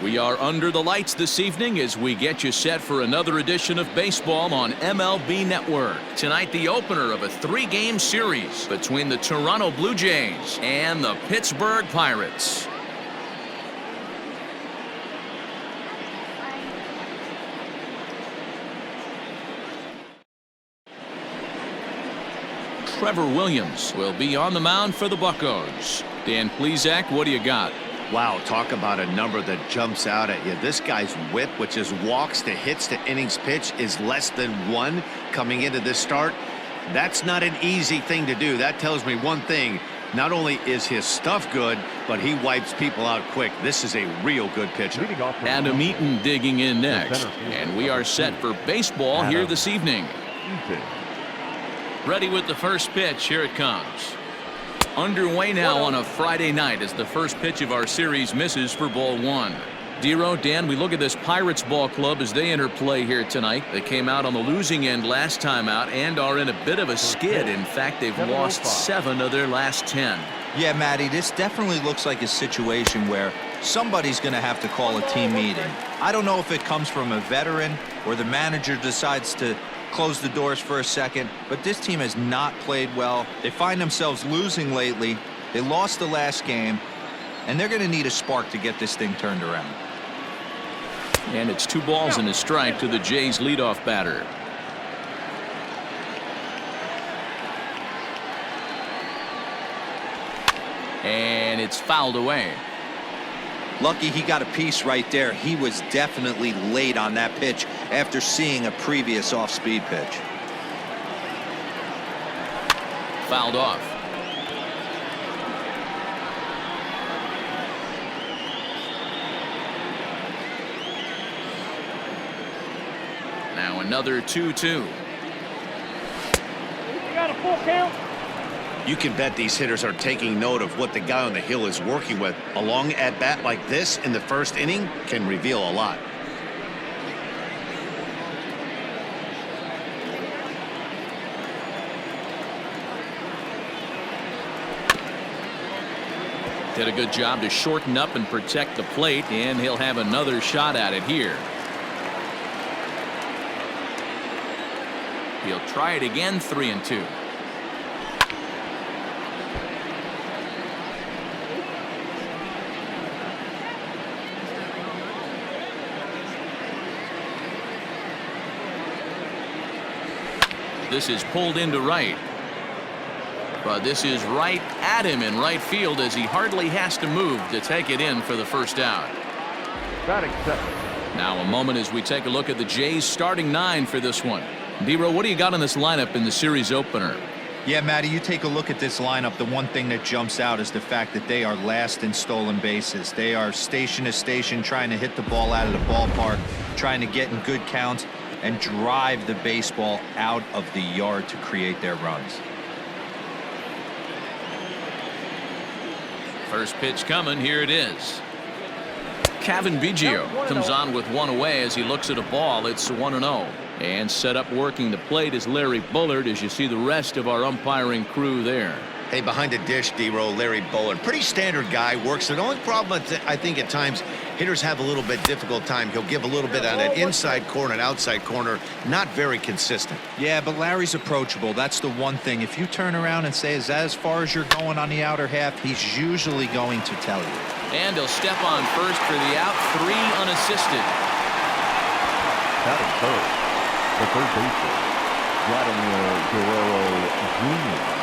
We are under the lights this evening as we get you set for another edition of baseball on MLB Network. Tonight, the opener of a 3-game series between the Toronto Blue Jays and the Pittsburgh Pirates. Trevor Williams will be on the mound for the Buccos. Dan Plesac, what do you got? Wow, talk about a number that jumps out at you. This guy's whip, which is walks to hits to innings pitch, is less than 1 coming into this start. That's not an easy thing to do. That tells me one thing. Not only is his stuff good, but he wipes people out quick. This is a real good pitcher. Adam Eaton digging in next. And we are set for baseball here this evening. Ready with the first pitch. Here it comes. Underway now on a Friday night as the first pitch of our series misses for ball 1. Dero, Dan, we look at this Pirates ball club as they enter play here tonight. They came out on the losing end last time out and are in a bit of a skid. In fact, they've lost 7 of their last 10. Yeah, Matty, this definitely looks like a situation where somebody's going to have to call a team meeting. I don't know if it comes from a veteran or the manager decides to close the doors for a second, but this team has not played well. They find themselves losing lately. They lost the last game, and they're going to need a spark to get this thing turned around. And it's 2 balls and a strike to the Jays leadoff batter. And it's fouled away. Lucky he got a piece right there. He was definitely late on that pitch after seeing a previous off-speed pitch. Fouled off. Now another 2-2. You got a full count. You can bet these hitters are taking note of what the guy on the hill is working with. A long at-bat like this in the first inning can reveal a lot. Did a good job to shorten up and protect the plate, and he'll have another shot at it here. He'll try it again, 3-2. This is pulled into right. But this is right at him in right field as he hardly has to move to take it in for the first out. Now a moment as we take a look at the Jays starting 9 for this one. Dero, what do you got on this lineup in the series opener? Yeah, Matty, you take a look at this lineup. The one thing that jumps out is the fact that they are last in stolen bases. They are station to station trying to hit the ball out of the ballpark, trying to get in good counts and drive the baseball out of the yard to create their runs. First pitch coming. Here it is. Kevin Biggio comes on with 1 away as he looks at a ball. It's 1-0. And set up working the plate is Larry Bullard as you see the rest of our umpiring crew there. Hey, behind the dish, Dero, Larry Bullard. Pretty standard guy, works. The only problem I think at times hitters have a little bit difficult time. He'll give a little bit on an inside corner and outside corner. Not very consistent. Yeah, but Larry's approachable. That's the one thing. If you turn around and say, is that as far as you're going on the outer half, he's usually going to tell you. And he'll step on first for the out. 3 unassisted. Batting first, the third baseman, Vladimir Guerrero Jr.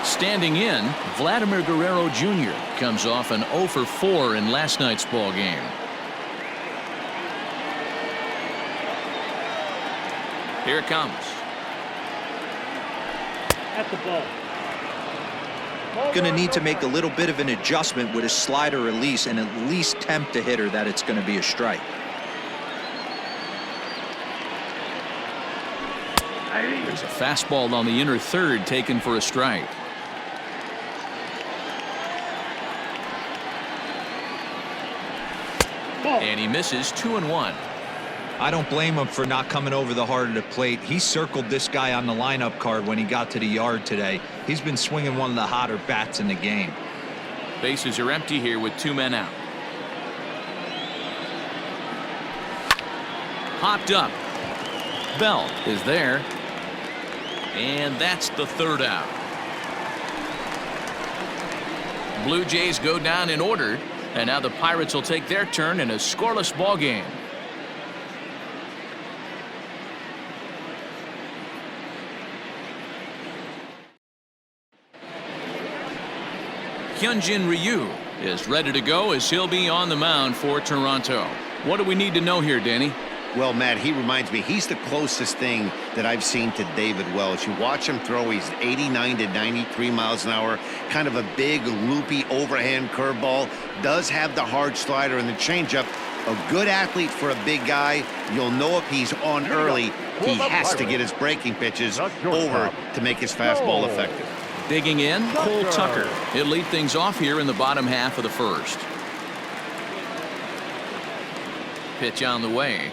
Standing in, Vladimir Guerrero Jr. comes off an 0 for 4 in last night's ball game. Here it comes. At the ball. Going to need to make a little bit of an adjustment with his slider release and at least tempt the hitter that it's going to be a strike. There's a fastball on the inner third taken for a strike. And he misses 2-1. I don't blame him for not coming over the heart of the plate. He circled this guy on the lineup card when he got to the yard today. He's been swinging one of the hotter bats in the game. Bases are empty here with 2 men out. Popped up. Bell is there. And that's the 3rd out. Blue Jays go down in order. And now the Pirates will take their turn in a scoreless ball game. Hyun-Jin Ryu is ready to go as he'll be on the mound for Toronto. What do we need to know here, Danny? Well, Matt, he reminds me, he's the closest thing that I've seen to David Wells. You watch him throw, he's 89 to 93 miles an hour, kind of a big, loopy overhand curveball, does have the hard slider and the changeup. A good athlete for a big guy. You'll know if he's on early, he has to get his breaking pitches over to make his fastball effective. Digging in, Cole Tucker. He'll lead things off here in the bottom half of the 1st. Pitch on the way.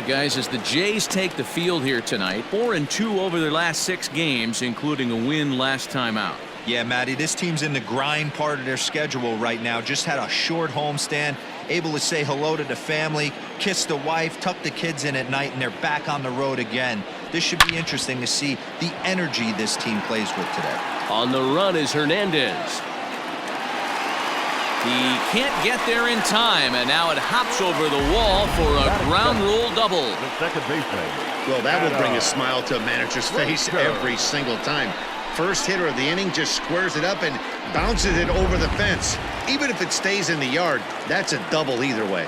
Guys, as the Jays take the field here tonight, 4-2 over their last 6 games, including a win last time out. Yeah, Matty, this team's in the grind part of their schedule right now. Just had a short homestand, able to say hello to the family, kiss the wife, tuck the kids in at night, and they're back on the road again. This should be interesting to see the energy this team plays with today. On the run is Hernandez. He can't get there in time, and now it hops over the wall for a ground rule double. The second baseman. Well, that will bring a smile to a manager's face every single time. First hitter of the inning just squares it up and bounces it over the fence. Even if it stays in the yard, that's a double either way.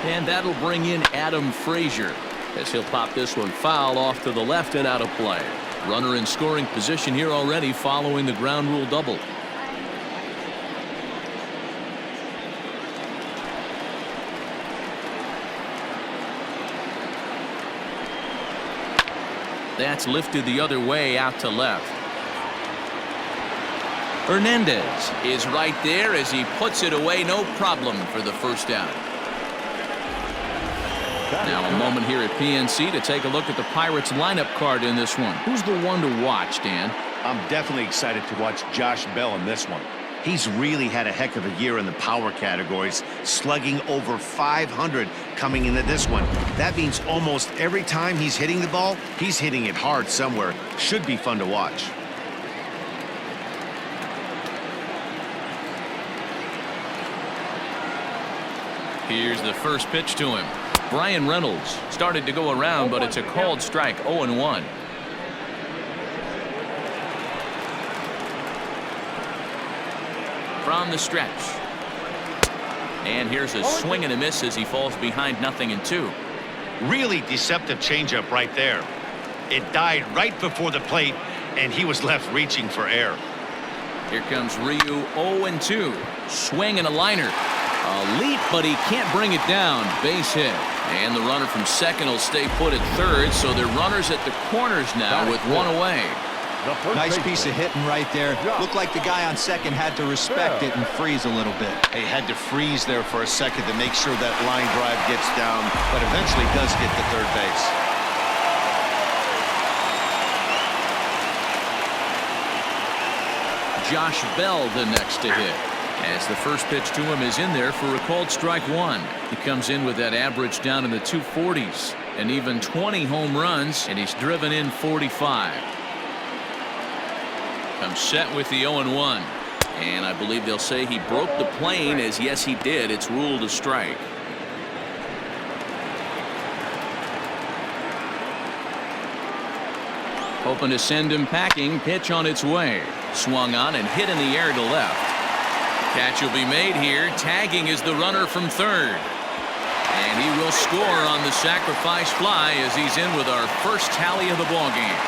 And that'll bring in Adam Frazier as he'll pop this one foul off to the left and out of play. Runner in scoring position here already following the ground rule double. That's lifted the other way out to left. Hernandez is right there as he puts it away, no problem for the 1st out. Now a moment here at PNC to take a look at the Pirates lineup card in this one. Who's the one to watch, Dan? I'm definitely excited to watch Josh Bell in this one. He's really had a heck of a year in the power categories, slugging over 500 coming into this one. That means almost every time he's hitting the ball, he's hitting it hard somewhere. Should be fun to watch. Here's the first pitch to him. Brian Reynolds started to go around, but it's a called strike. 0-1. From the stretch. And here's a swing and a miss as he falls behind 0-2. Really deceptive changeup right there. It died right before the plate, and he was left reaching for air. Here comes Ryu. 0-2. Swing and a liner. A leap, but he can't bring it down. Base hit. And the runner from second will stay put at third, so they're runners at the corners now with one away. Nice piece of hitting right there. Looked like the guy on second had to respect it and freeze a little bit. He had to freeze there for a second to make sure that line drive gets down, but eventually does get to third base. Josh Bell the next to hit, as the first pitch to him is in there for a called strike 1. He comes in with that average down in the 240s and even 20 home runs, and he's driven in 45. Comes set with the 0-1, and I believe they'll say he broke the plane, as yes he did. It's ruled a strike. Hoping to send him packing. Pitch on its way. Swung on and hit in the air to left. Catch will be made here. Tagging is the runner from third. And he will score on the sacrifice fly as he's in with our first tally of the ball game.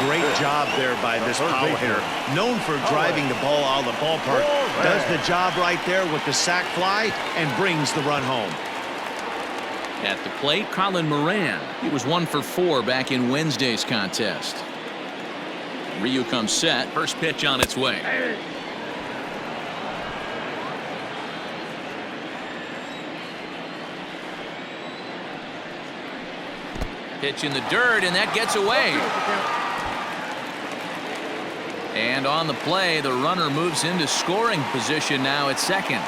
Great job there by this power hitter. Known for driving the ball out of the ballpark. Does the job right there with the sac fly and brings the run home. At the plate, Colin Moran. He was 1 for 4 back in Wednesday's contest. Ryu comes set. First pitch on its way. Pitch in the dirt, and that gets away. And on the play, the runner moves into scoring position now at second.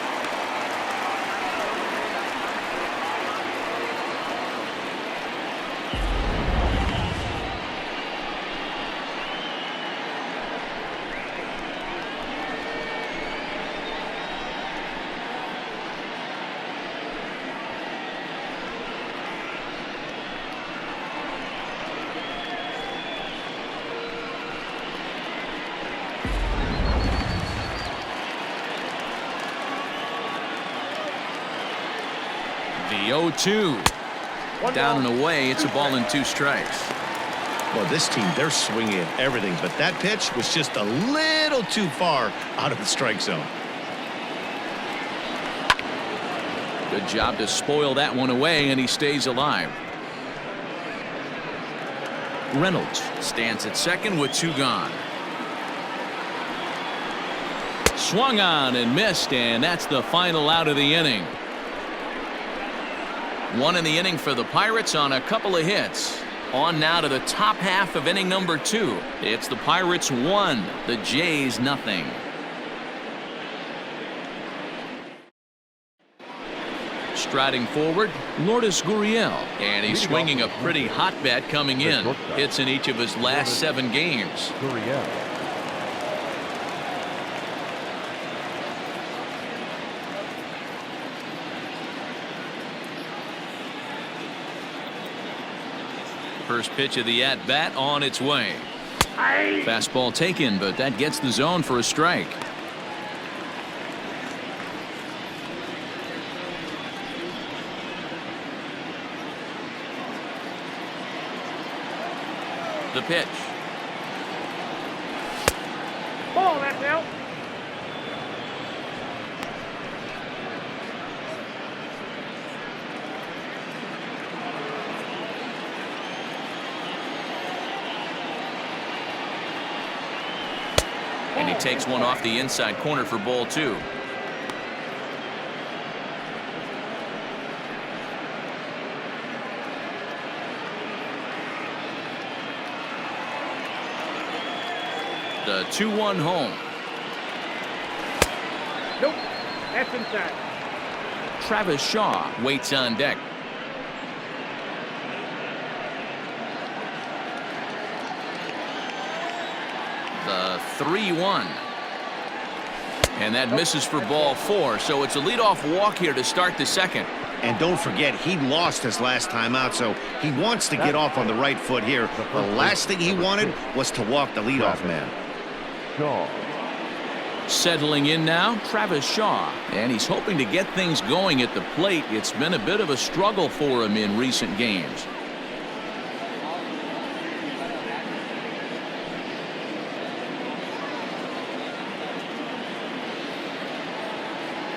The 0-2. Down and away. It's a ball and 2 strikes. Well, this team, they're swinging at everything, but that pitch was just a little too far out of the strike zone. Good job to spoil that one away, and he stays alive. Reynolds stands at second with 2 gone. Swung on and missed, and that's the final out of the inning. 1 in the inning for the Pirates on a couple of hits. On now to the top half of inning number 2. It's the Pirates 1, the Jays nothing. Striding forward, Lourdes Gurriel, and he's swinging a pretty hot bat coming in. Hits in each of his last 7 games. First pitch of the at-bat on its way. Fastball taken, but that gets the zone for a strike. The pitch. Ball, that's out. And he takes one off the inside corner for ball 2. The 2-1 home. Nope, that's inside. Travis Shaw waits on deck. The 3-1. And that misses for ball 4, so it's a leadoff walk here to start the second. And don't forget, he lost his last time out, so he wants to get off on the right foot here. The last thing he wanted was to walk the leadoff man. Settling in now, Travis Shaw, and he's hoping to get things going at the plate. It's been a bit of a struggle for him in recent games.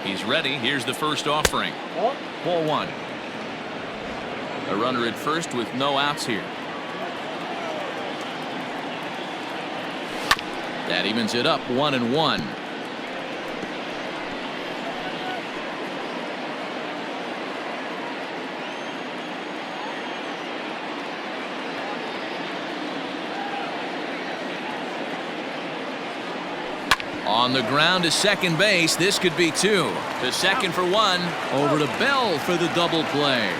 He's ready. Here's the first offering. Ball 1. A runner at first with no outs here. That evens it up 1-1. On the ground to second base. This could be 2. To second for 1. Over to Bell for the double play.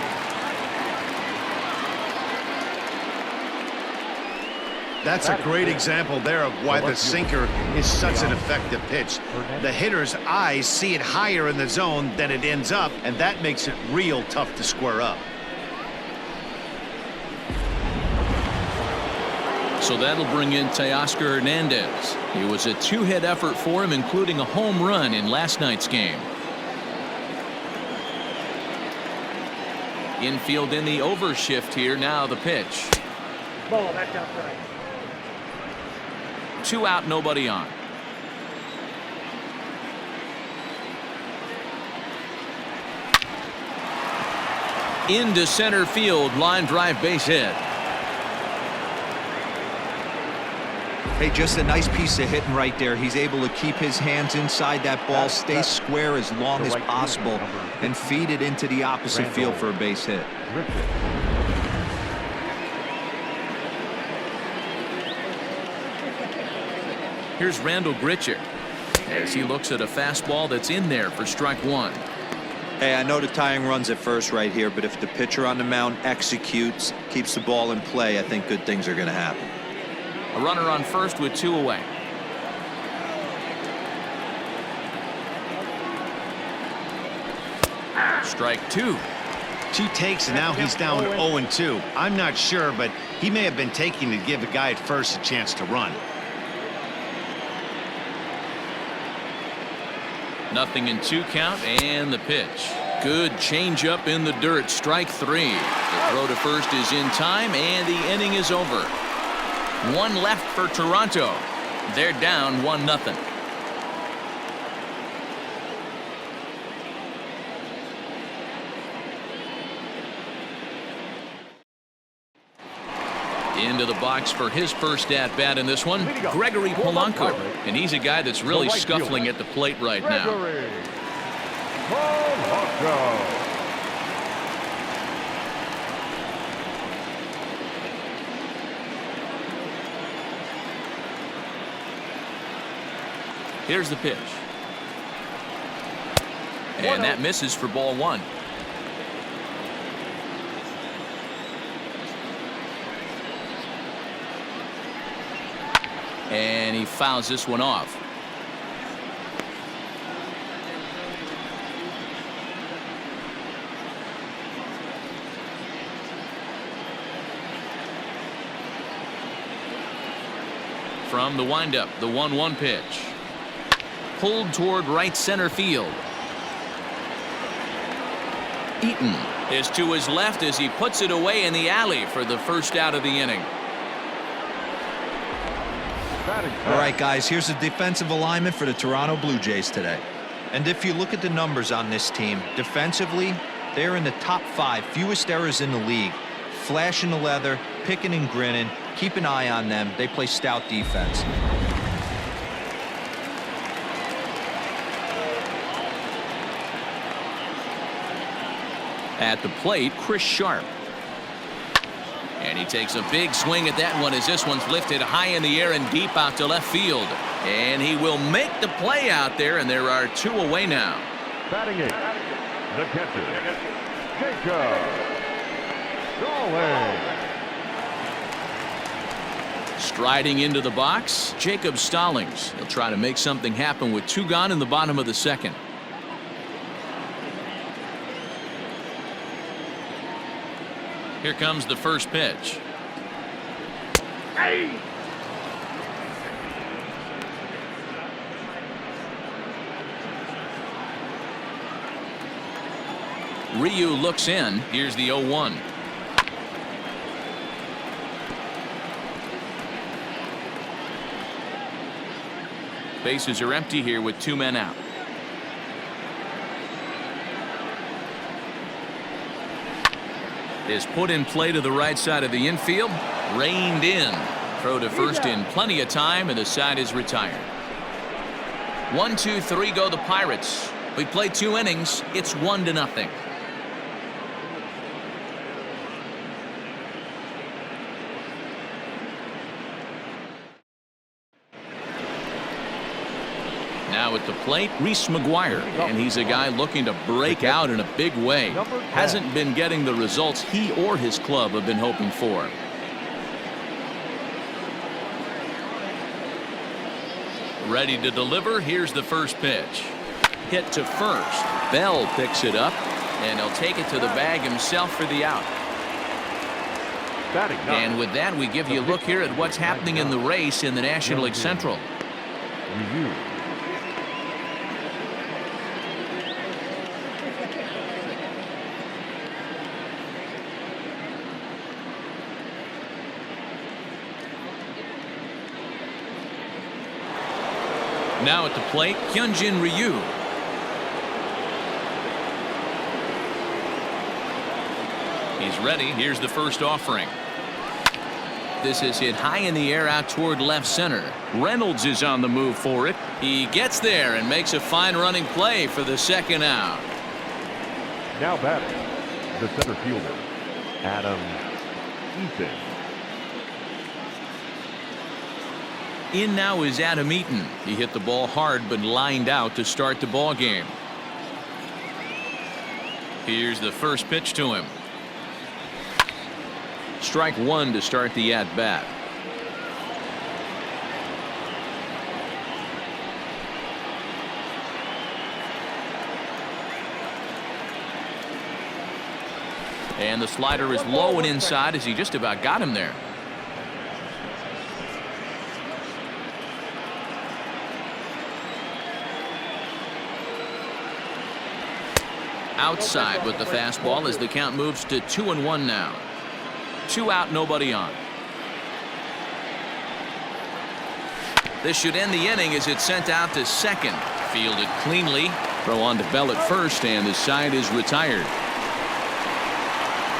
That's a great example there of why the sinker is such an effective pitch. The hitter's eyes see it higher in the zone than it ends up, and that makes it real tough to square up. So that'll bring in Teoscar Hernandez. It was a 2-hit effort for him, including a home run in last night's game. Infield in the overshift here. Now the pitch. Ball, that's outside. 2 out, nobody on. Into center field, line drive, base hit. Hey, just a nice piece of hitting right there. He's able to keep his hands inside that ball, stay square as long as possible, and feed it into the opposite field for a base hit. Here's Randall Gritcher as he looks at a fastball that's in there for strike 1. Hey, I know the tying run's at first right here, but if the pitcher on the mound executes, keeps the ball in play, I think good things are going to happen. A runner on first with 2 away. Strike 2. 2 takes, and now he's down 0-2. I'm not sure, but he may have been taking to give the guy at first a chance to run. Nothing in 2 count, and the pitch. Good changeup in the dirt. Strike 3. The throw to first is in time, and the inning is over. 1 left for Toronto. They're down 1-0. Into the box for his first at bat in this one, Gregory Polanco, and he's a guy that's really scuffling at the plate right now. Here's the pitch. And that misses for ball 1. And he fouls this one off. From the windup, the 1-1 pitch. Pulled toward right center field. Eaton is to his left as he puts it away in the alley for the first out of the inning. All right, guys, here's the defensive alignment for the Toronto Blue Jays today. And if you look at the numbers on this team, defensively, they're in the top 5 fewest errors in the league. Flashing the leather, picking and grinning, keep an eye on them. They play stout defense. At the plate, Chris Sharp. And he takes a big swing at that one as this one's lifted high in the air and deep out to left field. And he will make the play out there, and there are 2 away now. Batting 8, the catcher, Giles. Striding into the box, Jacob Stallings. He'll try to make something happen with 2 gone in the bottom of the 2nd. Here comes the first pitch. Hey! Ryu looks in. Here's the 0-1. Bases are empty here with 2 men out. Is put in play to the right side of the infield. Reined in. Throw to first in plenty of time, and the side is retired. 1, 2, 3 go the Pirates. We play 2 innings. It's 1-0. Now at the plate, Reese McGuire, and he's a guy looking to break out in a big way. Hasn't been getting the results he or his club have been hoping for. Ready to deliver. Here's the first pitch. Hit to first. Bell picks it up, and he'll take it to the bag himself for the out. And with that, we give you a look here at what's happening in the race in the National League Central. now at the plate, Hyun-Jin Ryu. He's ready. Here's the first offering. This is hit high in the air out toward left center. Reynolds is on the move for it. He gets there and makes a fine running play for the second out. Now batting, the center fielder, Adam Eaton. In now is Adam Eaton. He hit the ball hard but lined out to start the ball game. Here's the first pitch to him. Strike one to start the at-bat. And the slider is low and inside as he just about got him there. Outside with the fastball as the count moves to 2-1 now. 2 out, nobody on. This should end the inning as it's sent out to second. Fielded cleanly. Throw on to Bell at first, and the side is retired.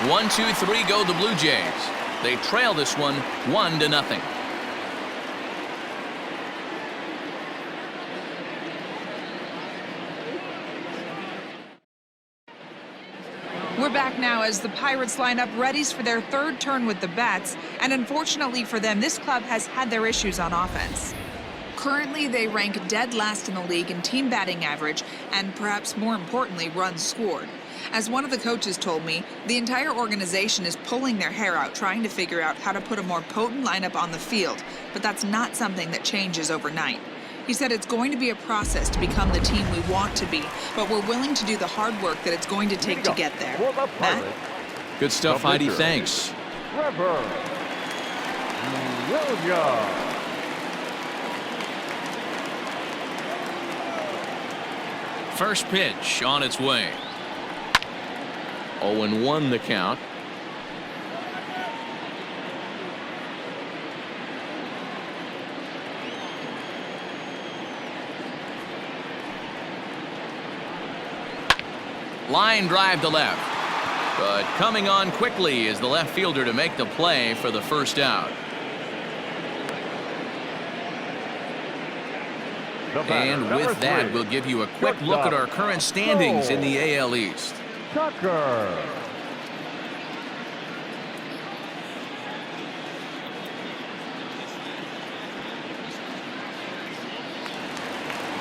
1-2-3 go the Blue Jays. They trail this one 1-0. We're back now as the Pirates line up readies for their third turn with the bats, and unfortunately for them, this club has had their issues on offense. Currently, they rank dead last in the league in team batting average and perhaps more importantly, runs scored. As one of the coaches told me, the entire organization is pulling their hair out trying to figure out how to put a more potent lineup on the field, but that's not something that changes overnight. He said it's going to be a process to become the team we want to be, but we're willing to do the hard work that it's going to take to get there. Matt? Good stuff, Heidi. Thanks. Trevor. First pitch on its way. 0-1 the count. Line drive to left, but coming on quickly is the left fielder to make the play for the first out. And with that, we'll give you a quick look at our current standings in the AL East. Tucker.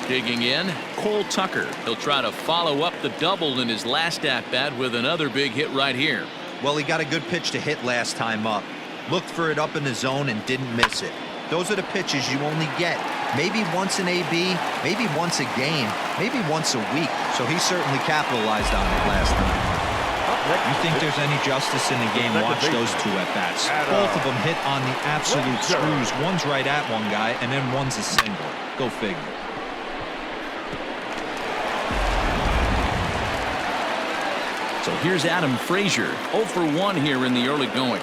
Digging in, Cole Tucker. He'll try to follow up the double in his last at-bat with another big hit right here. Well, he got a good pitch to hit last time up. Looked for it up in the zone and didn't miss it. Those are the pitches you only get. Maybe once an AB, maybe once a game, maybe once a week. So he certainly capitalized on it last time. You think there's any justice in the game? Watch those two at-bats. Both of them hit on the absolute screws. One's right at one guy, and then one's a single. Go figure. So here's Adam Frazier, 0 for 1 here in the early going.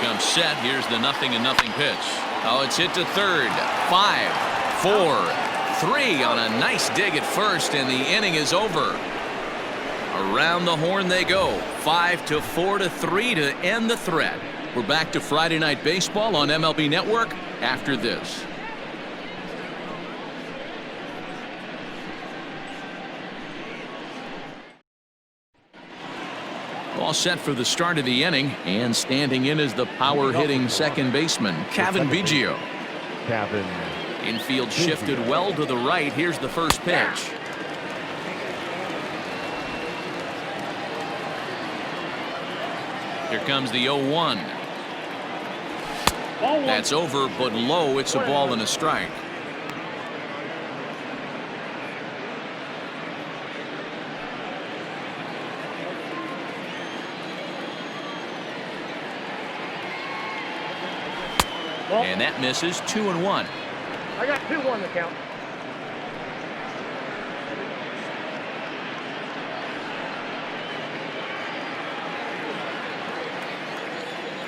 Comes set. Here's the 0-0 pitch. Oh, it's hit to third. 5, 4, 3 on a nice dig at first, and the inning is over. Around the horn they go. 5-4-3 to end the threat. We're back to Friday Night Baseball on MLB Network after this. All set for the start of the inning, and standing in is the power-hitting second baseman, Cavan Biggio. Infield shifted well to the right. Here's the first pitch. Here comes the 0-1. That's over, but low. It's a ball and a strike. And that misses. 2-1. I got 2 on the count.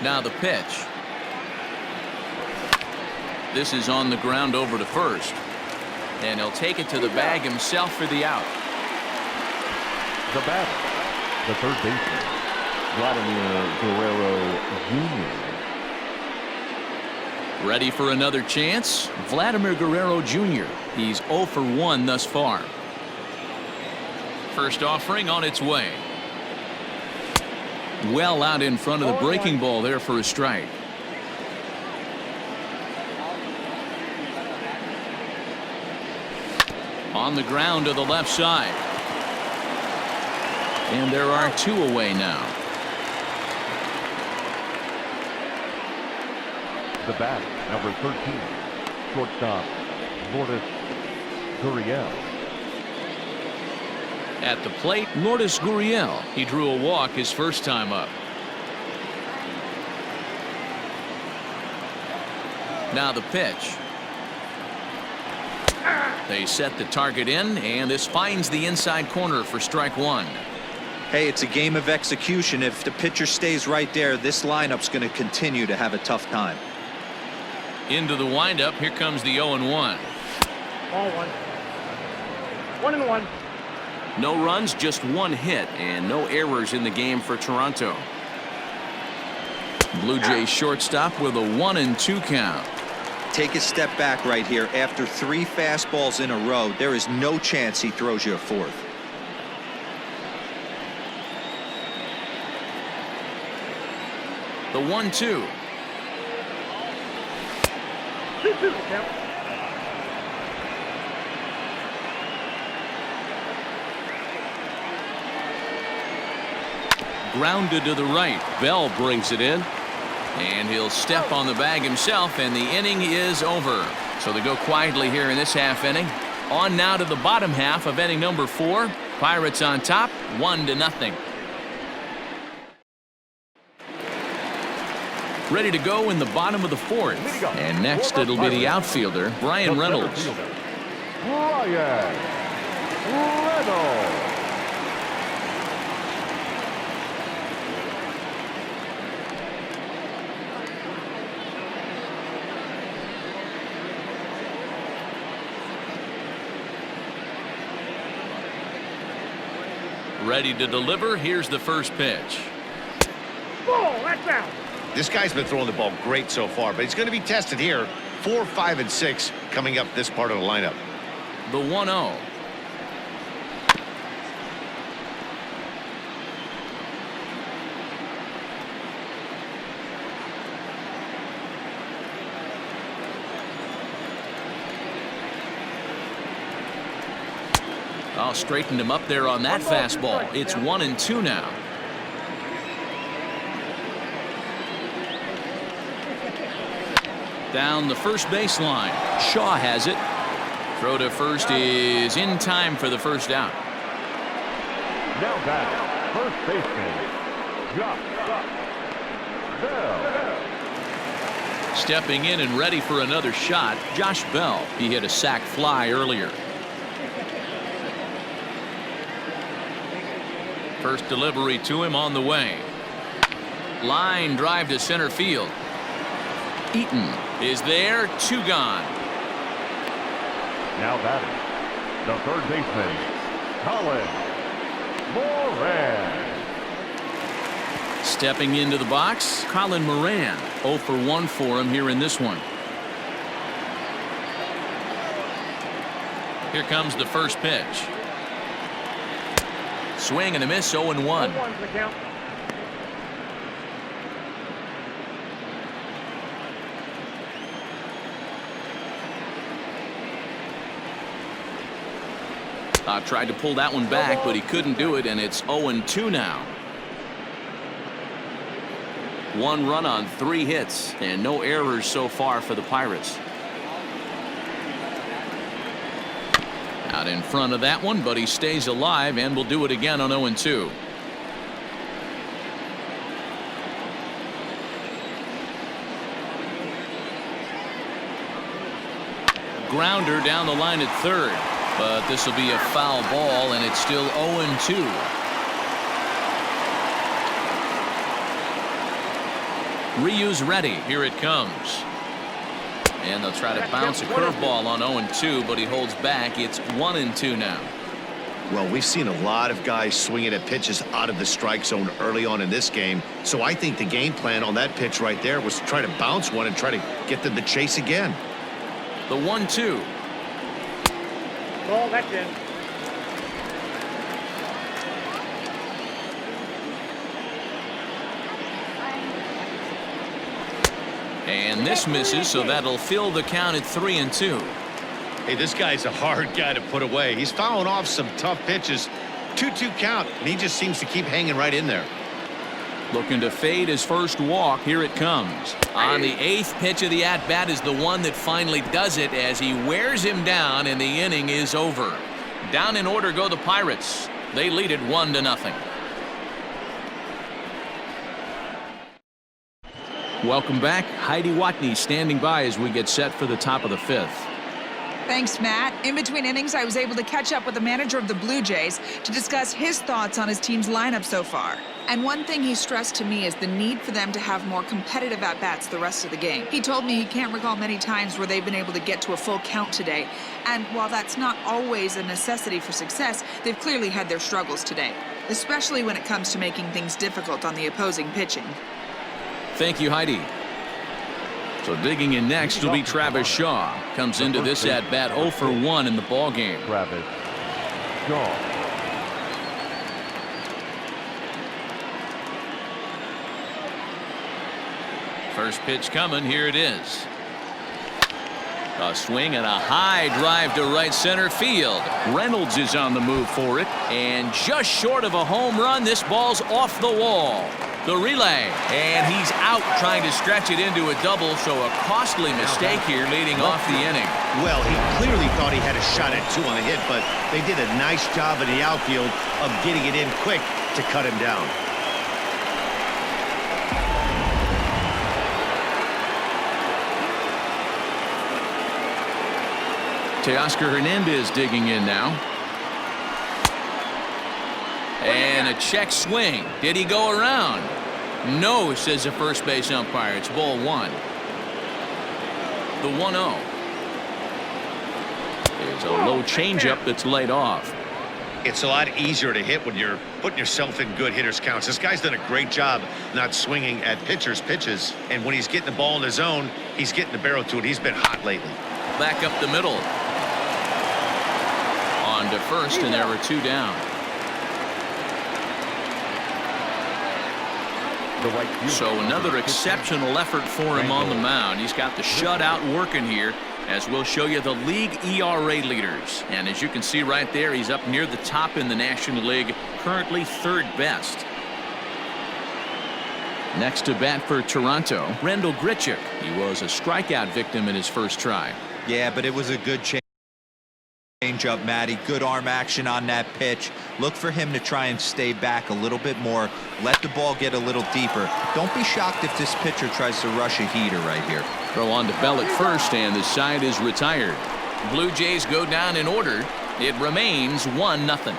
Now the pitch. This is on the ground over to first. And he'll take it to the bag himself for the out. The batter, the third baseman, Vladimir Guerrero Jr. Ready for another chance? Vladimir Guerrero Jr. He's 0 for 1 thus far. First offering on its way. Well out in front of the breaking ball there for a strike. On the ground to the left side. And there are 2 away now. The bat, number 13, shortstop, Lourdes Gurriel. At the plate, Lourdes Gurriel. He drew a walk his first time up. Now the pitch. They set the target in, and this finds the inside corner for strike 1. Hey, it's a game of execution. If the pitcher stays right there, this lineup's going to continue to have a tough time. Into the windup. Here comes the 0-1. Ball 1. 1-1. No runs, just 1 hit, and no errors in the game for Toronto. Blue Jays shortstop with a 1-2 count. Take a step back right here. After 3 fastballs in a row, there is no chance he throws you a 4th. The 1-2. 2-2 count. Grounded to the right. Bell brings it in. And he'll step on the bag himself, and the inning is over. So they go quietly here in this half inning. On now to the bottom half of inning number 4. Pirates on top, 1-0. Ready to go in the bottom of the 4th. And next it'll be the outfielder, Brian Reynolds. Brian Reynolds. Ready to deliver. Here's the first pitch. Ball, that's out. This guy's been throwing the ball great so far, but he's going to be tested here. 4, 5, and 6 coming up this part of the lineup. The 1-0. Oh, straightened him up there on that fastball. It's 1-2 now. Down the first baseline. Shaw has it. Throw to first is in time for the first out. Now back, first baseman, Josh Bell. Stepping in and ready for another shot, Josh Bell. He hit a sac fly earlier. First delivery to him on the way. Line drive to center field. Eaton is there, 2 gone. Now batting, the third baseman, Colin Moran. Stepping into the box, Colin Moran. 0 for 1 for him here in this one. Here comes the first pitch. Swing and a miss, 0-1. 1-1 the count. Tried to pull that one back, but he couldn't do it, and it's 0-2 now. 1 run on 3 hits, and no errors so far for the Pirates. Out in front of that one, but he stays alive and will do it again on 0-2. Grounder down the line at third. But this will be a foul ball, and it's still 0-2. Ryu's ready. Here it comes. And they'll try to bounce a curveball on 0-2, but he holds back. It's 1-2 now. Well, we've seen a lot of guys swinging at pitches out of the strike zone early on in this game. So I think the game plan on that pitch right there was to try to bounce one and try to get them to chase again. The 1-2. Ball, that's in. And this misses, so that'll fill the count at 3-2. Hey, this guy's a hard guy to put away. He's fouling off some tough pitches. 2-2 count, and he just seems to keep hanging right in there. Looking to fade his first walk. Here it comes. On the 8th pitch of the at-bat is the one that finally does it as he wears him down, and the inning is over. Down in order go the Pirates. They lead it 1-0. Welcome back. Heidi Watney standing by as we get set for the top of the 5th. Thanks, Matt. In between innings, I was able to catch up with the manager of the Blue Jays to discuss his thoughts on his team's lineup so far. And one thing he stressed to me is the need for them to have more competitive at-bats the rest of the game. He told me he can't recall many times where they've been able to get to a full count today. And while that's not always a necessity for success, they've clearly had their struggles today, especially when it comes to making things difficult on the opposing pitching. Thank you, Heidi. So digging in next will be Travis Shaw. Comes into this at-bat 0 for 1 in the ball game. Travis Shaw. First pitch coming. Here it is. A swing and a high drive to right center field. Reynolds is on the move for it. And just short of a home run, this ball's off the wall. The relay, and he's out trying to stretch it into a double, so a costly mistake here leading off the inning. Well, he clearly thought he had a shot at 2 on the hit, but they did a nice job in the outfield of getting it in quick to cut him down. Teoscar Hernandez digging in now. And a check swing. Did he go around? No, says the first base umpire. It's ball 1. The 1-0. There's a low changeup that's laid off. It's a lot easier to hit when you're putting yourself in good hitters' counts. This guy's done a great job not swinging at pitchers' pitches. And when he's getting the ball in the zone, he's getting the barrel to it. He's been hot lately. Back up the middle. On to first, and there are 2 down. So another exceptional effort for him on the mound. He's got the shutout working here, as we'll show you the league ERA leaders. And as you can see right there, he's up near the top in the National League, currently 3rd best. Next to bat for Toronto, Rendell Grichuk. He was a strikeout victim in his first try. Yeah, but it was a good change up, Matty. Good arm action on that pitch. Look for him to try and stay back a little bit more. Let the ball get a little deeper. Don't be shocked if this pitcher tries to rush a heater right here. Throw on to Bell at first, and the side is retired. Blue Jays go down in order. It remains 1-0.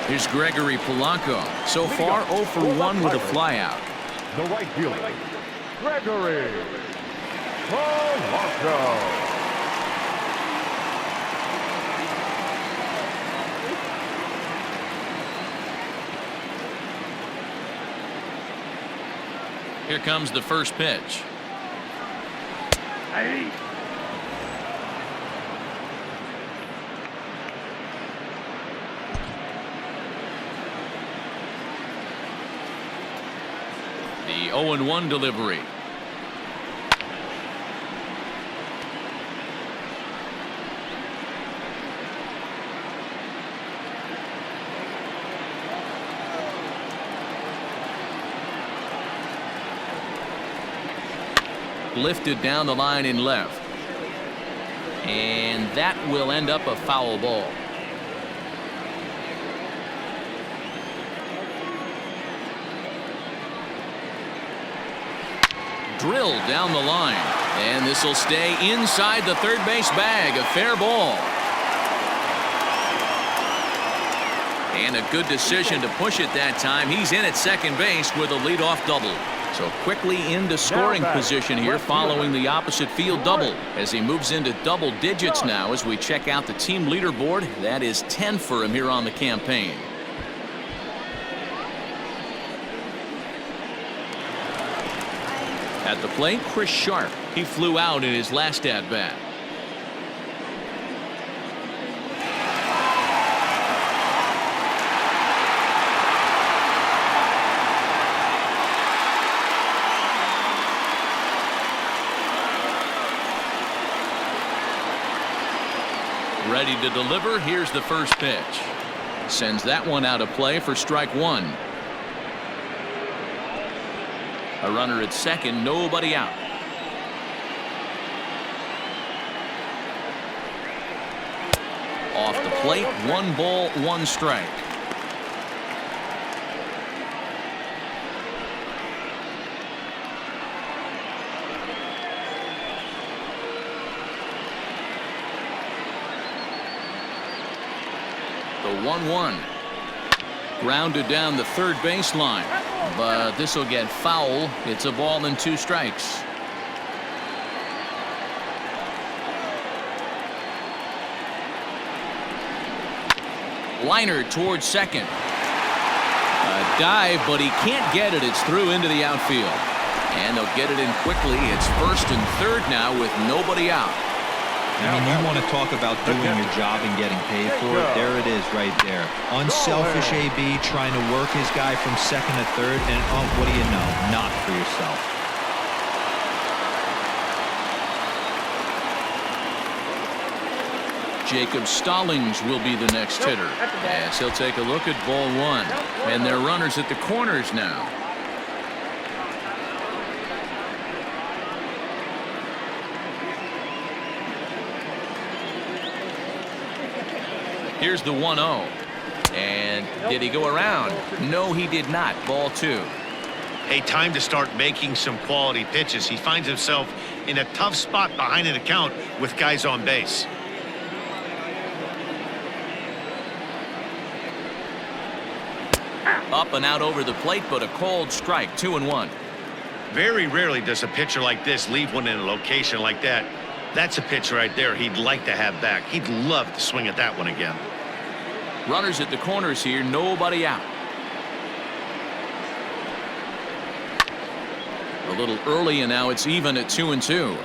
Here's Gregory Polanco. So far, 0 for 1 with a flyout. The right fielder, Gregory Polanco. Here comes the first pitch. Hey. The 0-1 delivery. Lifted down the line in left. And that will end up a foul ball. drilled down the line. And this will stay inside the third base bag. A fair ball. And a good decision to push it that time. He's in at second base with a leadoff double. So quickly into scoring position here following the opposite field double as he moves into double digits now as we check out the team leaderboard. That is 10 for him here on the campaign. At the plate, Chris Sharp. He flew out in his last at bat. Ready to deliver. Here's the first pitch. Sends that one out of play for strike one. A runner at second, nobody out. Off the plate, 1 ball, 1 strike. The 1-1. Grounded down the third baseline, but this will get foul. It's a ball and 2 strikes. Liner towards second. A dive, but he can't get it. It's through into the outfield. And they'll get it in quickly. It's first and third now with nobody out. I mean, you want to talk about doing your job and getting paid for it. There it is right there. Unselfish AB trying to work his guy from second to third, and what do you know? Not for yourself. Jacob Stallings will be the next hitter as he'll take a look at ball 1. And they're runners at the corners now. Here's the 1-0. And did he go around? No, he did not. Ball 2. Hey, time to start making some quality pitches. He finds himself in a tough spot behind an account with guys on base. Up and out over the plate, but a called strike. 2-1. Very rarely does a pitcher like this leave one in a location like that. That's a pitch right there he'd like to have back. He'd love to swing at that one again. Runners at the corners here, nobody out. A little early, and now it's even at 2-2.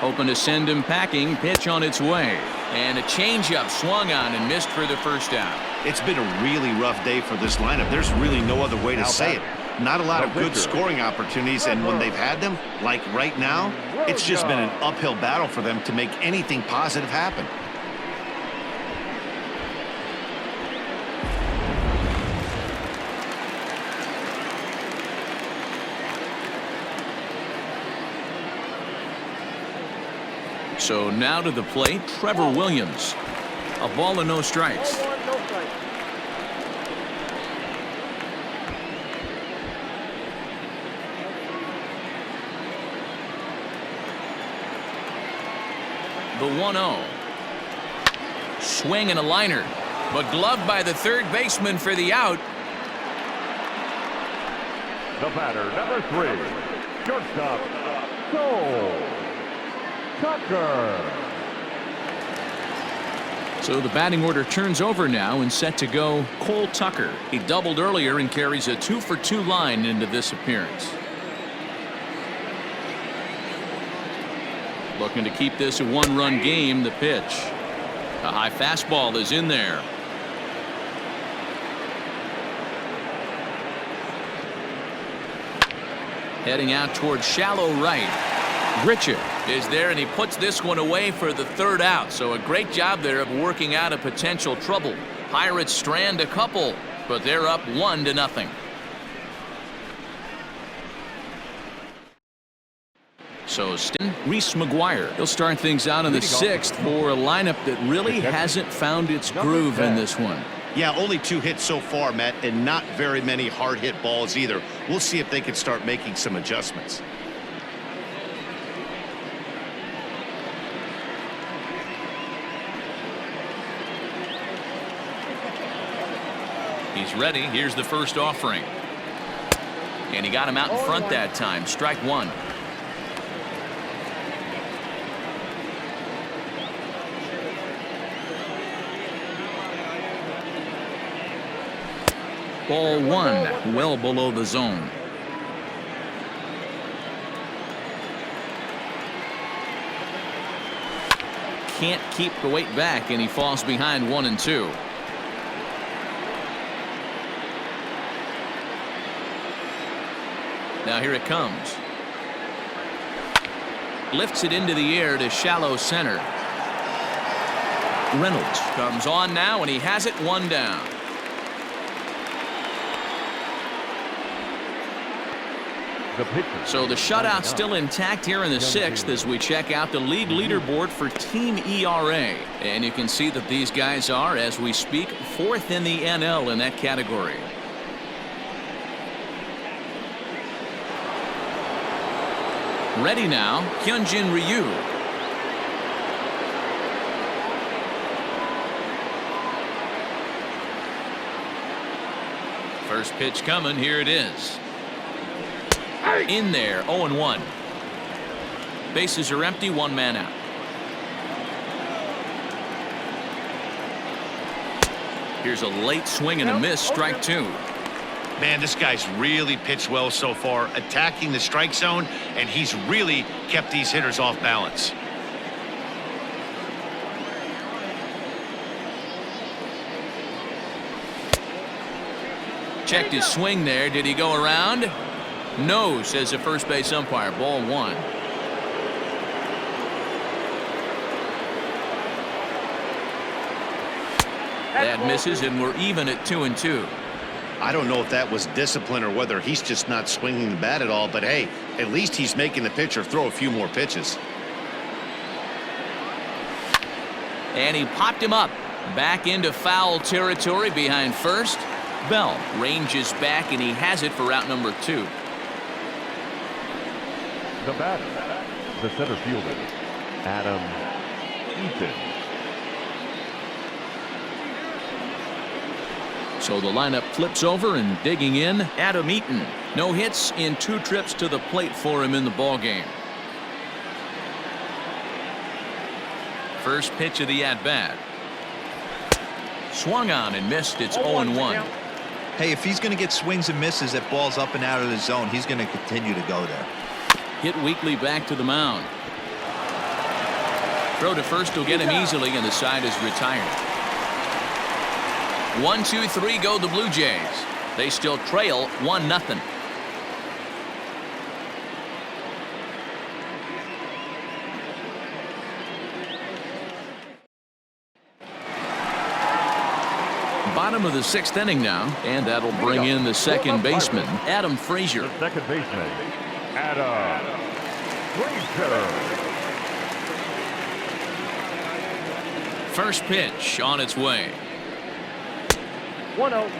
Hoping to send him packing. Pitch on its way. And a changeup swung on and missed for the first out. It's been a really rough day for this lineup. There's really no other way to say it. Not a lot of good scoring opportunities, and when they've had them, like right now, it's just been an uphill battle for them to make anything positive happen. So now to the plate, Trevor Williams. A ball and no strikes. The 1-0. Swing and a liner, but gloved by the third baseman for the out. The batter, number 3, shortstop, Tucker. So the batting order turns over now and set to go Cole Tucker. He doubled earlier and carries a 2-for-2 line into this appearance. Looking to keep this a 1-run game. The pitch. A high fastball is in there. Heading out towards shallow right. Gritcha is there, and he puts this one away for the third out. So a great job there of working out a potential trouble. Pirates strand a couple, but they're up 1-0. So Reese McGuire, he'll start things out in the 6th for a lineup that really hasn't found its groove in this one. Yeah, only 2 hits so far, Matt, and not very many hard hit balls either. We'll see if they can start making some adjustments. He's ready. Here's the first offering. And he got him out in front that time. Strike 1. Ball 1, well below the zone. Can't keep the weight back, and he falls behind 1-2. Now here it comes. Lifts it into the air to shallow center. Reynolds comes on now, and he has it 1 down. So the shutout still intact here in the 6th as we check out the league leaderboard for team ERA. And you can see that these guys are, as we speak, 4th in the NL in that category. Ready now, Hyun-Jin Ryu. First pitch coming, here it is. In there, 0-1. Bases are empty, 1 man out. Here's a late swing and a miss, strike 2. Man, this guy's really pitched well so far, attacking the strike zone, and he's really kept these hitters off balance. Checked his swing there. Did he go around? No, says the first base umpire. Ball 1. That misses, and we're even at 2-2. I don't know if that was discipline or whether he's just not swinging the bat at all, but hey, at least he's making the pitcher throw a few more pitches. And he popped him up. Back into foul territory behind first. Bell ranges back, and he has it for out number 2. The batter, the center fielder, Adam Eaton. So the lineup flips over, and digging in, Adam Eaton. No hits in 2 trips to the plate for him in the ballgame. First pitch of the at-bat. Swung on and missed. It's 0-1. Hey, if he's going to get swings and misses at balls up and out of the zone, he's going to continue to go there. Hit weakly back to the mound. Throw to first will get him easily, and the side is retired. 1-2-3 go the Blue Jays. They still trail 1-0. Bottom of the 6th inning now, and that'll bring in the second baseman, Adam Frazier. The second baseman, Adam Frazier. First pitch on its way. 1-0.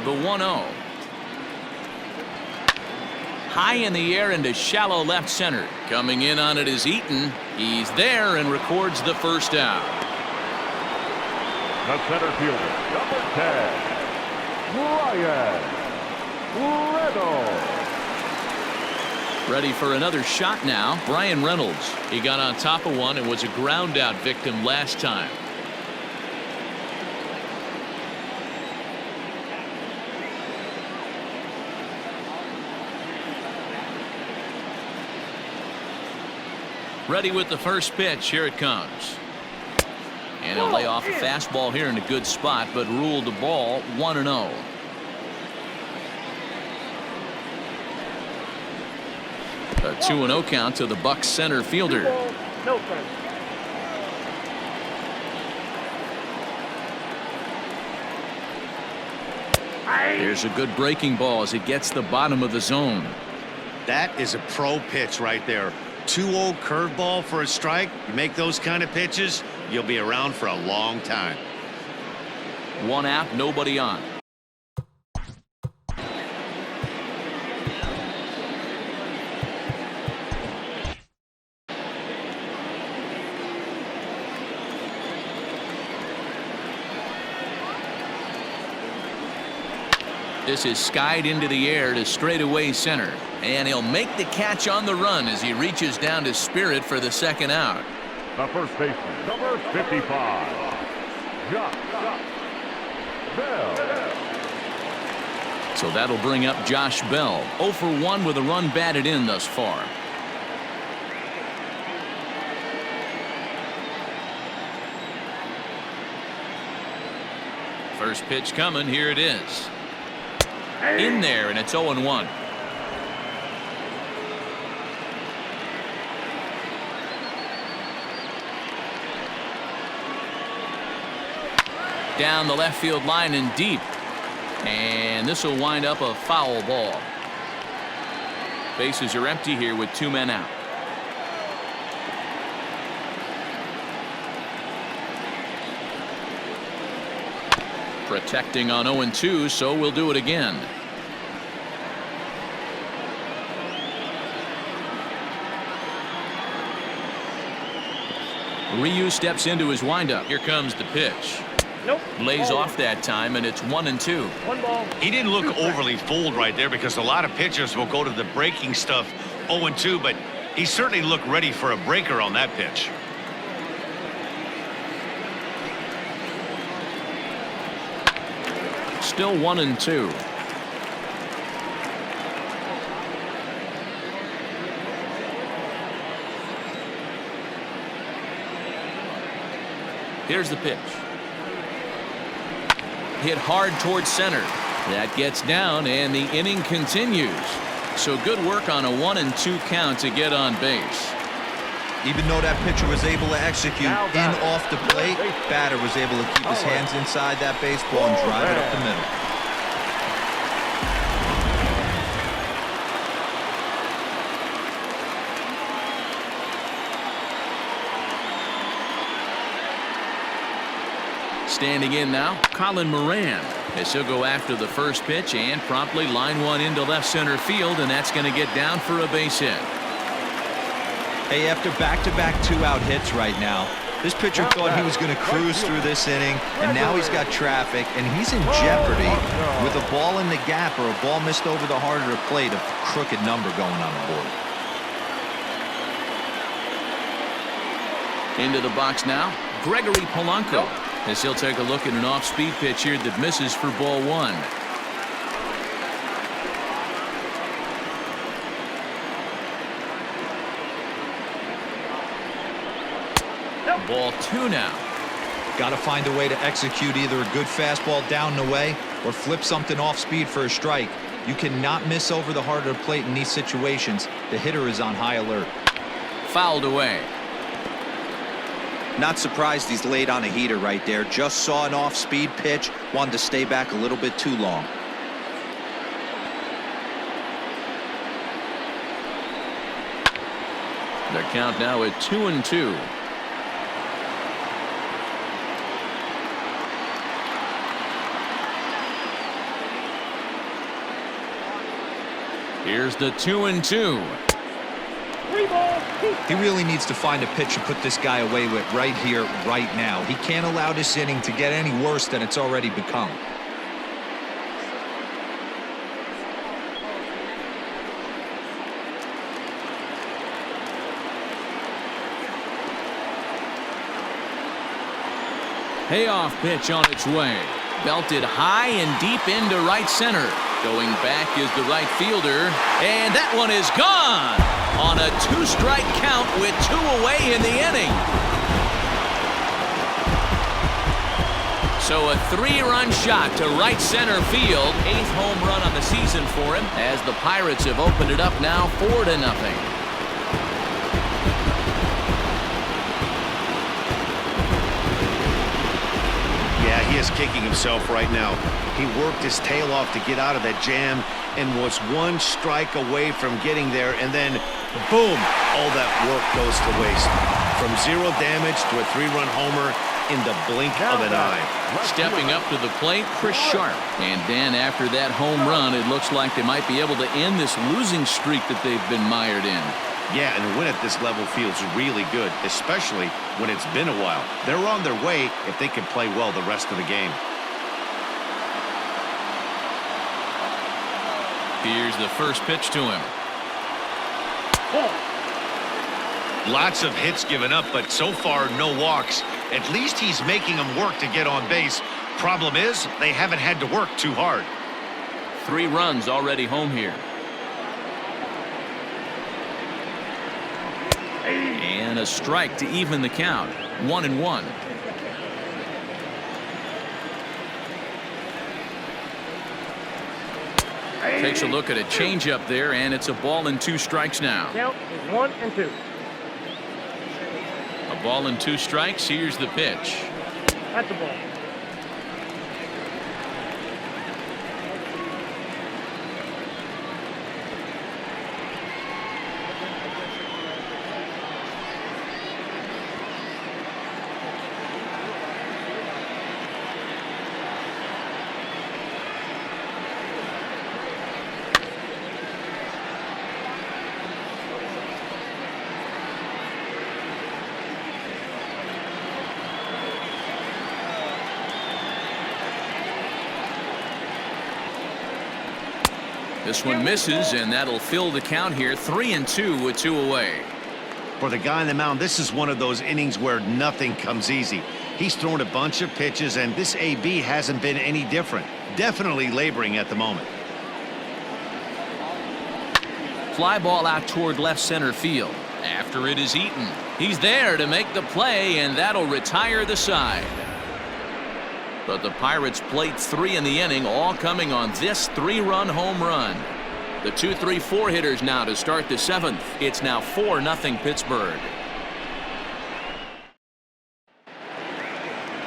The 1-0. High in the air into shallow left center. Coming in on it is Eaton. He's there and records the first out. The center fielder, number 10, Ryan Reynolds. Ready for another shot now. Brian Reynolds. He got on top of one and was a ground out victim last time. Ready with the first pitch. Here it comes. And he'll lay off a fastball here in a good spot, but ruled the ball 1-0. A 2-0 count to the Bucs center fielder. No strikes. Here's a good breaking ball as it gets the bottom of the zone. That is a pro pitch right there. 2-0 curveball for a strike. You make those kind of pitches, you'll be around for a long time. 1 out, nobody on. This is skied into the air to straightaway center, and he'll make the catch on the run as he reaches down to Spirit for the second out. The first baseman, number 55, Josh Bell. So that'll bring up Josh Bell, 0 for 1 with a run batted in thus far. First pitch coming, here it is. In there, and it's 0-1. Down the left field line and deep. And this will wind up a foul ball. Bases are empty here with 2 men out. Protecting on 0-2, so we'll do it again. Ryu steps into his windup. Here comes the pitch. Nope. Lays off that time, and it's 1-2. 1 ball. He didn't look overly fooled right there because a lot of pitchers will go to the breaking stuff 0-2, but he certainly looked ready for a breaker on that pitch. Still 1-2. Here's the pitch. Hit hard towards center. That gets down, and the inning continues. So good work on a 1-2 count to get on base. Even though that pitcher was able to execute in off the plate, batter was able to keep his hands inside that baseball and drive it up the middle. Standing in now, Colin Moran, as he'll go after the first pitch and promptly line one into left center field, and that's going to get down for a base hit. Hey, after back-to-back 2-out hits right now, this pitcher thought he was going to cruise through this inning, and now he's got traffic, and he's in jeopardy with a ball in the gap or a ball missed over the heart of the plate, a crooked number going on the board. Into the box now, Gregory Polanco, as he'll take a look at an off-speed pitch here that misses for ball 1. Ball 2 now. Got to find a way to execute either a good fastball down the way or flip something off speed for a strike. You cannot miss over the heart of the plate in these situations. The hitter is on high alert. Fouled away. Not surprised he's laid on a heater right there. Just saw an off-speed pitch. Wanted to stay back a little bit too long. Their count now at 2-2. Here's the 2-2. He really needs to find a pitch to put this guy away with right here, right now. He can't allow this inning to get any worse than it's already become. Payoff pitch on its way. Belted high and deep into right center. Going back is the right fielder, and that one is gone on a 2-strike count with 2 away in the inning. So a 3-run shot to right center field. 8th home run on the season for him as the Pirates have opened it up now 4-0. Yeah, he is kicking himself right now. He worked his tail off to get out of that jam and was 1 strike away from getting there, and then boom, all that work goes to waste. From 0 damage to a 3-run homer in the blink of an eye. Stepping up to the plate, Chris Sharp. And Dan, after that home run, it looks like they might be able to end this losing streak that they've been mired in. Yeah, and a win at this level feels really good, especially when it's been a while. They're on their way if they can play well the rest of the game. Here's the first pitch to him. Lots of hits given up, but so far no walks. At least he's making them work to get on base. Problem is, they haven't had to work too hard. 3 runs already home here. And a strike to even the count. 1-1. Takes a look at a changeup there, and it's a ball and 2 strikes now. Count is 1-2. A ball and 2 strikes. Here's the pitch. That's a ball. This one misses, and that'll fill the count here. 3-2 with 2 away. For the guy on the mound, this is one of those innings where nothing comes easy. He's thrown a bunch of pitches, and this AB hasn't been any different. Definitely laboring at the moment. Fly ball out toward left center field. After it is eaten. He's there to make the play, and that'll retire the side. But the Pirates played 3 in the inning, all coming on this 3-run home run. The 2-3-4 hitters now to start the 7th. It's now 4-0 Pittsburgh.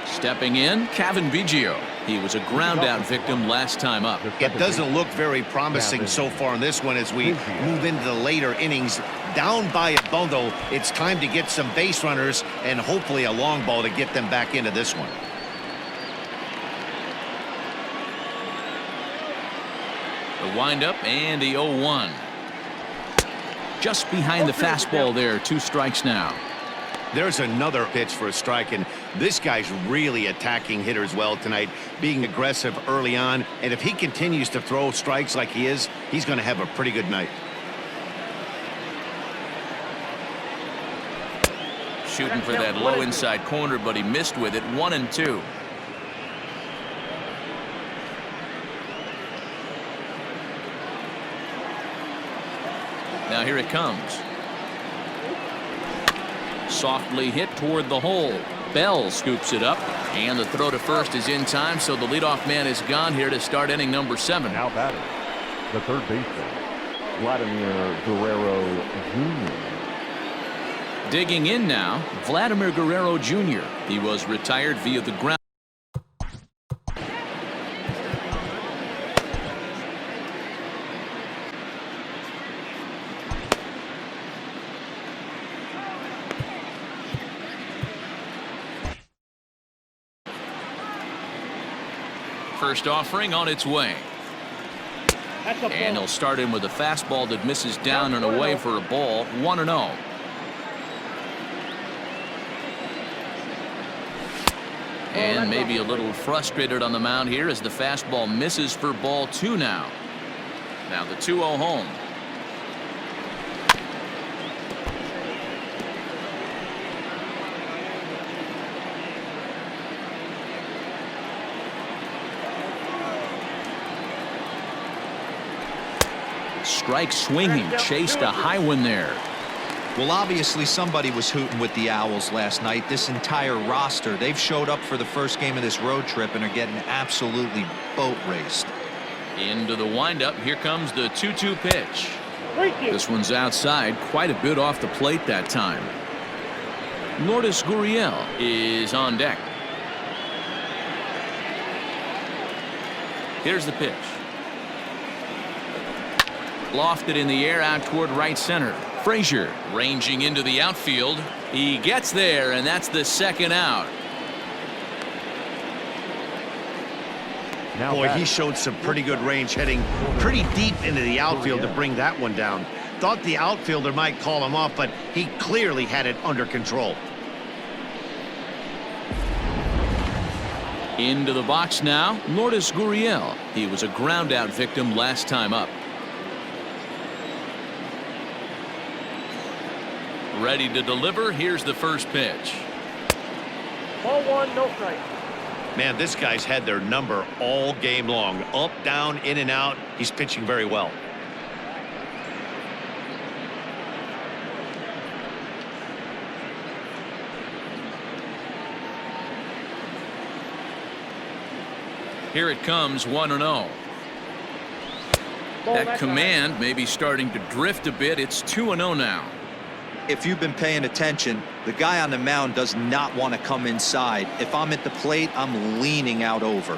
Stepping in, Kevin Biggio. He was a ground-out victim last time up. It doesn't look very promising so far in this one as we move into the later innings. Down by a bundle, it's time to get some base runners and hopefully a long ball to get them back into this one. The windup and the 0-1. Just behind the fastball there. 2 strikes now. There's another pitch for a strike, and this guy's really attacking hitters well tonight, being aggressive early on, and if he continues to throw strikes like he is, he's going to have a pretty good night. Shooting for that low inside corner, but he missed with it. 1-2. Now here it comes. Softly hit toward the hole. Bell scoops it up, and the throw to first is in time, so the leadoff man is gone here to start inning number 7. Now batting, the third baseman, Vladimir Guerrero Jr. Digging in now, Vladimir Guerrero Jr. He was retired via the ground. First offering on its way. And he'll start in with a fastball that misses down and away for a ball. 1-0. And maybe a little frustrated on the mound here as the fastball misses for ball 2 now. Now the 2-0 home. Strike swinging, chased a high one there. Well, obviously somebody was hooting with the Owls last night. This entire roster, they've showed up for the first game of this road trip and are getting absolutely boat raced. Into the windup. Here comes the 2-2 pitch. This one's outside, quite a bit off the plate that time. Lourdes Gurriel is on deck. Here's the pitch. Lofted in the air out toward right center. Frazier ranging into the outfield. He gets there, and that's the second out. Boy, he showed some pretty good range, heading pretty deep into the outfield to bring that one down. Thought the outfielder might call him off, but he clearly had it under control. Into the box now, Lourdes Gurriel. He was a ground out victim last time up. Ready to deliver. Here's the first pitch. Ball 1, no strike. Man, this guy's had their number all game long. Up, down, in and out. He's pitching very well. Here it comes, 1-0. That command may be starting to drift a bit. It's 2-0 now. If you've been paying attention, the guy on the mound does not want to come inside. If I'm at the plate, I'm leaning out over.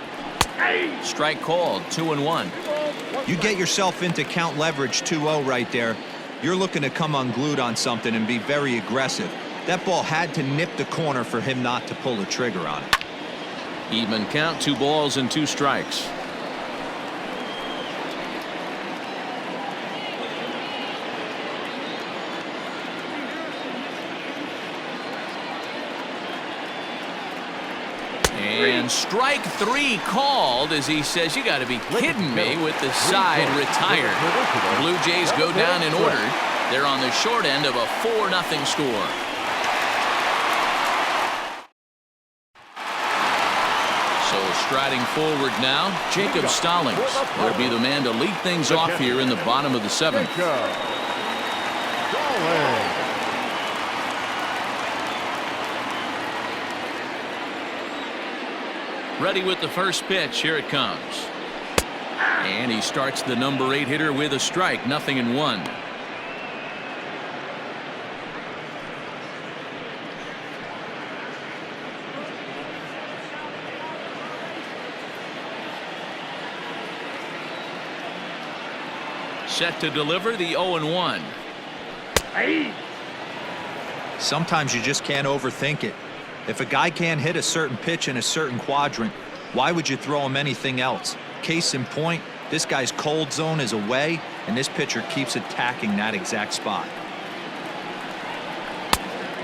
Strike called, 2-1. You get yourself into count leverage 2-0 right there. You're looking to come unglued on something and be very aggressive. That ball had to nip the corner for him not to pull the trigger on it. Even count, 2 balls and 2 strikes. And strike 3 called as he says, you got to be kidding me, with the side retired. The Blue Jays go down in order. They're on the short end of a 4-0 score. So striding forward now, Jacob Stallings will be the man to lead things off here in the bottom of the 7th. Ready with the first pitch. Here it comes. And he starts the number 8 hitter with a strike. 0-1. Set to deliver the 0-1. Sometimes you just can't overthink it. If a guy can't hit a certain pitch in a certain quadrant, why would you throw him anything else? Case in point, this guy's cold zone is away, and this pitcher keeps attacking that exact spot.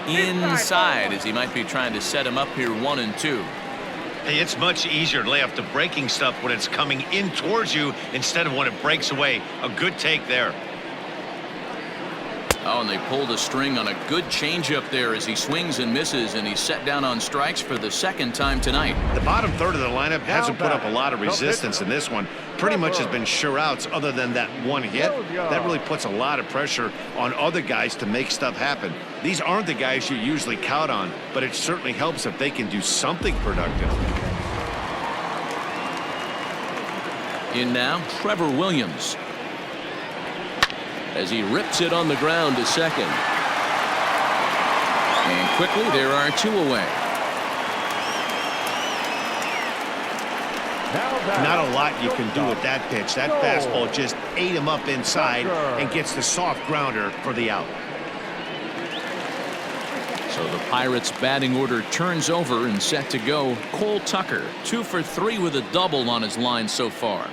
Inside, as he might be trying to set him up here, 1-2. Hey, it's much easier to lay off the breaking stuff when it's coming in towards you instead of when it breaks away. A good take there. Oh, and they pulled a string on a good changeup there as he swings and misses, and he's set down on strikes for the 2nd time tonight. The bottom third of the lineup hasn't put up a lot of resistance in this one. Pretty much has been sure outs other than that one hit. That really puts a lot of pressure on other guys to make stuff happen. These aren't the guys you usually count on, but it certainly helps if they can do something productive. In now, Trevor Williams, as he rips it on the ground to second. And quickly, there are 2 away. Not a lot you can do with that pitch. That fastball just ate him up inside and gets the soft grounder for the out. So the Pirates batting order turns over and set to go. Cole Tucker, 2 for 3 with a double on his line so far.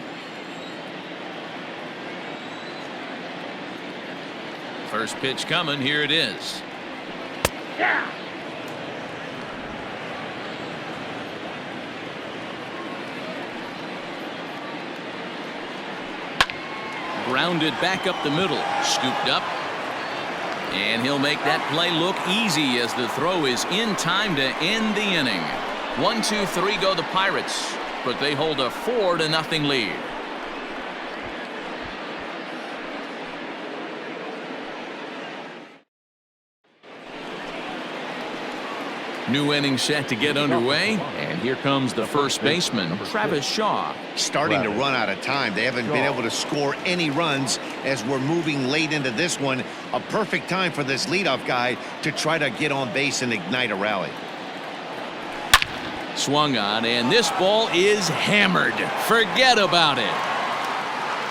First pitch coming. Here it is. Yeah. Grounded back up the middle. Scooped up. And he'll make that play look easy as the throw is in time to end the inning. 1-2-3 go the Pirates, but they hold a 4-0 lead. New inning set to get underway, and here comes the first baseman, Travis Shaw. Starting to run out of time. They haven't been able to score any runs as we're moving late into this one. A perfect time for this leadoff guy to try to get on base and ignite a rally. Swung on, and this ball is hammered. Forget about it.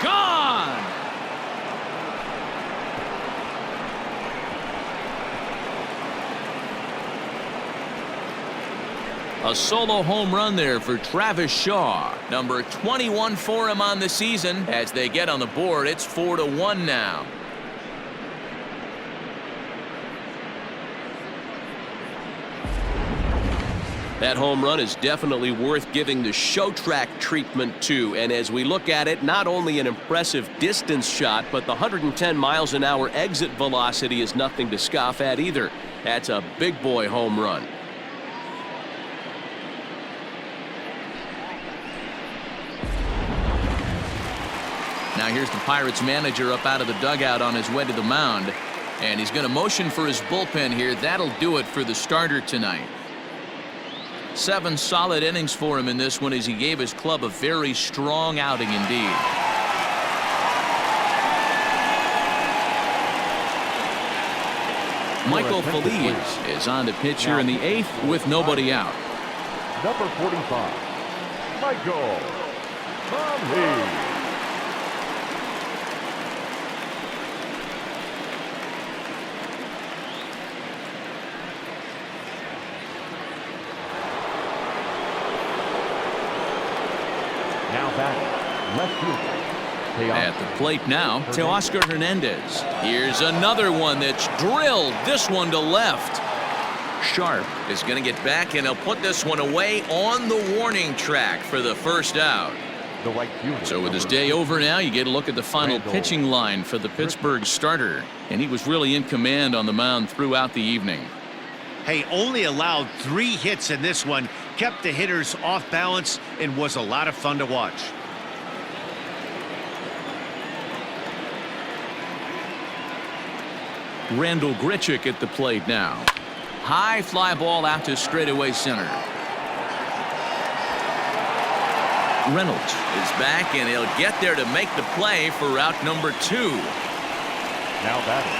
Gone! A solo home run there for Travis Shaw. Number 21 for him on the season. As they get on the board, it's 4-1 now. That home run is definitely worth giving the show track treatment to. And as we look at it, not only an impressive distance shot, but the 110 miles an hour exit velocity is nothing to scoff at either. That's a big boy home run. Now here's the Pirates manager up out of the dugout on his way to the mound. And he's going to motion for his bullpen here. That'll do it for the starter tonight. 7 solid innings for him in this one as he gave his club a very strong outing indeed. Michael Feliz is on to pitch here in the 8th with nobody out. Number 45, Michael Sano. Now back, left fielder. At the plate now, Teoscar Hernandez. Here's another one that's drilled. This one to left. Sharp is going to get back, and he'll put this one away on the warning track for the first out. The right fielder. So with his day over now, you get a look at the final pitching line for the Pittsburgh starter. And he was really in command on the mound throughout the evening. Hey, only allowed 3 hits in this one, kept the hitters off balance, and was a lot of fun to watch. Randall Grichuk at the plate now. High fly ball out to straightaway center. Reynolds is back, and he'll get there to make the play for route number 2. Now batting,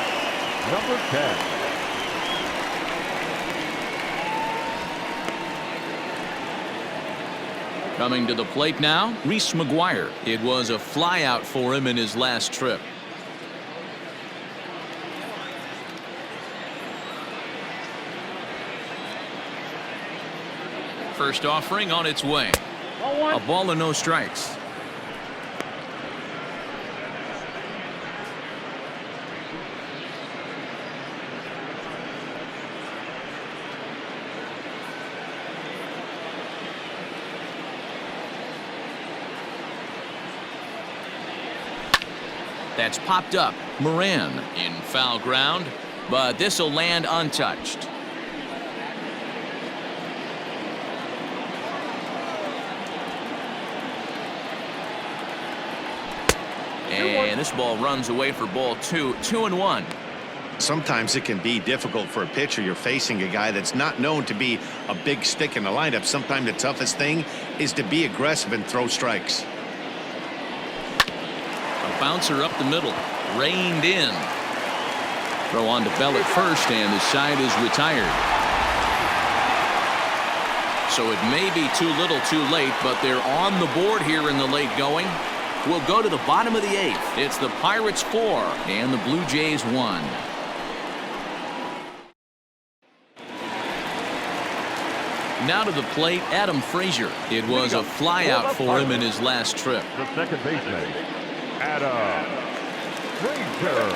number 10. Coming to the plate now, Reese McGuire. It was a fly out for him in his last trip. First offering on its way. A ball and no strikes. That's popped up. Moran in foul ground, but this will land untouched. And this ball runs away for ball 2. 2-1. Sometimes it can be difficult for a pitcher. You're facing a guy that's not known to be a big stick in the lineup. Sometimes the toughest thing is to be aggressive and throw strikes. A bouncer up the middle, reined in. Throw on to Bell at first, and the side is retired. So it may be too little too late, but they're on the board here in the late going. We'll go to the bottom of the 8th. It's the Pirates 4 and the Blue Jays 1. Now to the plate, Adam Frazier. It was a flyout for him in his last trip. The second baseman, Adam Frazier.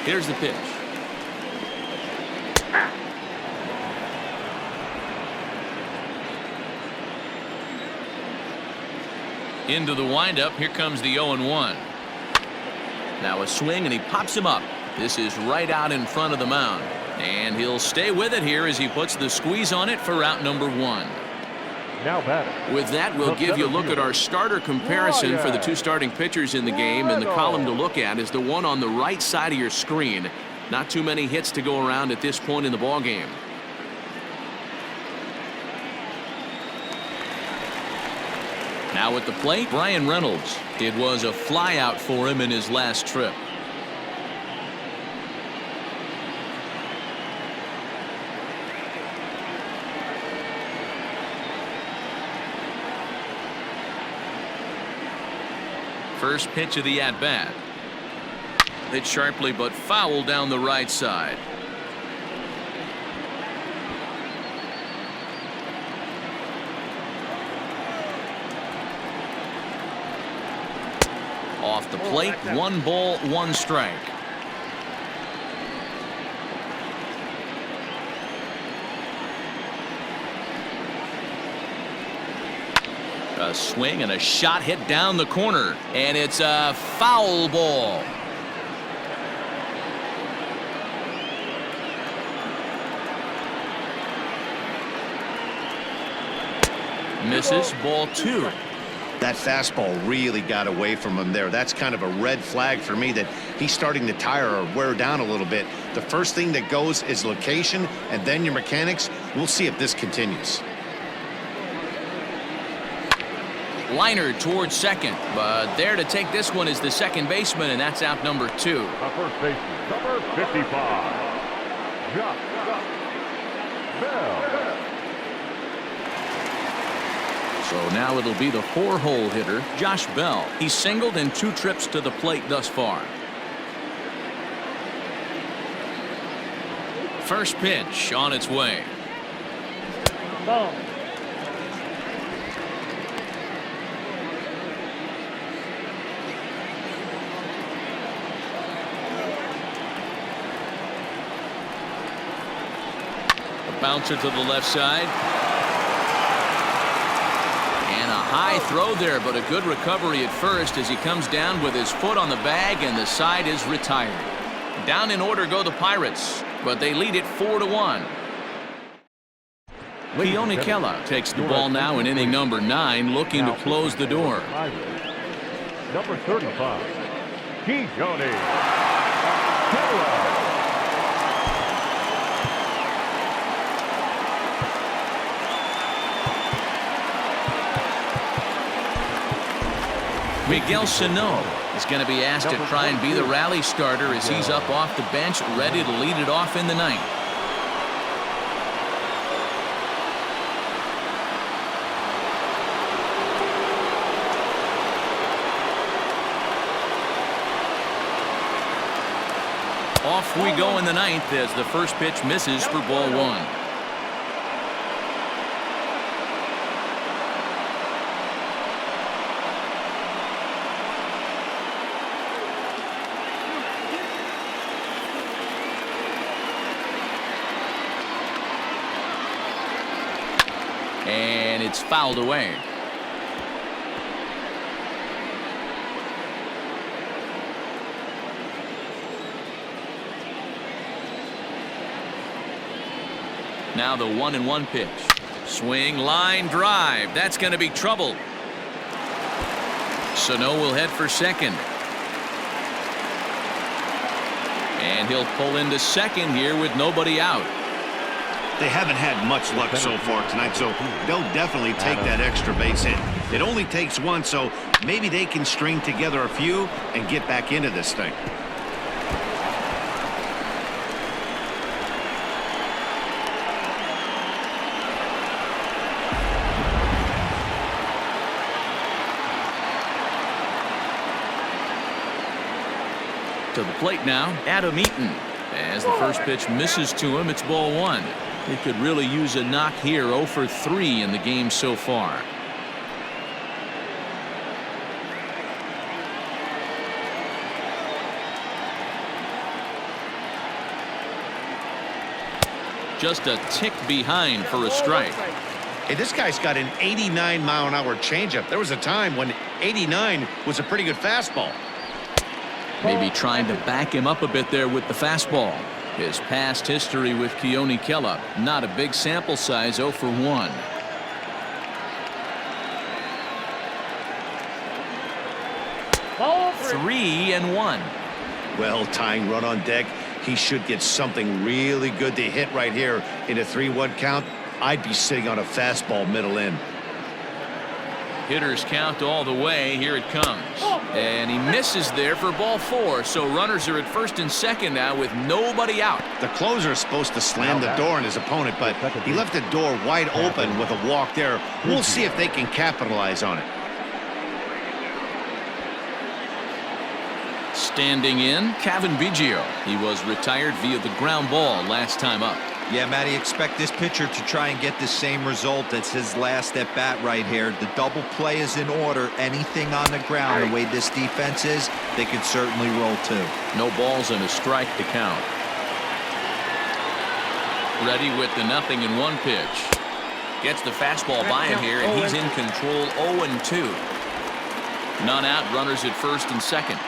Here's the pitch. Into the windup. Here comes the 0-1. Now a swing, and he pops him up. This is right out in front of the mound. And he'll stay with it here as he puts the squeeze on it for route number 1. Now batting. With that, we'll give you a look at our starter comparison for the 2 starting pitchers in the game. And the column to look at is the one on the right side of your screen. Not too many hits to go around at this point in the ballgame. Now at the plate, Brian Reynolds. It was a flyout for him in his last trip. First pitch of the at-bat. Hit sharply but foul down the right side. Off the plate, 1 ball, 1 strike. A swing and a shot hit down the corner, and it's a foul ball. Misses, ball 2. That fastball really got away from him there. That's kind of a red flag for me that he's starting to tire or wear down a little bit. The first thing that goes is location, and then your mechanics. We'll see if this continues. Liner towards second, but there to take this one is the second baseman, and that's out number 2. The first baseman, number 55, Josh Bell. So now it'll be the 4-hole hitter, Josh Bell. He's singled in 2 trips to the plate thus far. First pitch on its way. Ball. A bouncer to the left side. High throw there, but a good recovery at first as he comes down with his foot on the bag, and the side is retired. Down in order go the Pirates, but they lead it 4-1. Keone Kela takes the ball now in inning number 9, looking to close the door. Number 35, Keone Kela. Miguel Sano is going to be asked to try and be the rally starter as he's up off the bench, ready to lead it off in the 9th. Off we go in the 9th as the first pitch misses for ball 1. And it's fouled away. Now the 1-1 pitch. Swing, line drive. That's going to be trouble. Sano will head for second. And he'll pull into second here with nobody out. They haven't had much luck so far tonight, so they'll definitely take that extra base hit. It only takes one, so maybe they can string together a few and get back into this thing. To the plate now, Adam Eaton. As the first pitch misses to him, it's ball 1. He could really use a knock here. 0 for 3 in the game so far. Just a tick behind for a strike. Hey, this guy's got an 89-mile-an-hour changeup. There was a time when 89 was a pretty good fastball. Maybe trying to back him up a bit there with the fastball. His past history with Keone Kela, not a big sample size, 0 for 1. Ball 3-1. Well, tying run on deck. he should get something really good to hit right here in a 3-1 count. I'd be sitting on a fastball middle in. Hitters count all the way. Here it comes. And he misses there for ball 4. So runners are at first and second now with nobody out. The closer is supposed to slam the door on his opponent, but he left the door wide open with a walk there. We'll see if they can capitalize on it. Standing in, Kevin Biggio. He was retired via the ground ball last time up. Yeah, Matty, expect this pitcher to try and get the same result as his last at bat right here. The double play is in order. Anything on the ground, the way this defense is, they could certainly roll too. No balls and a strike to count. Ready with the 0-1 pitch. Gets the fastball by him here, and he's in control. 0-2. None out, runners at first and second.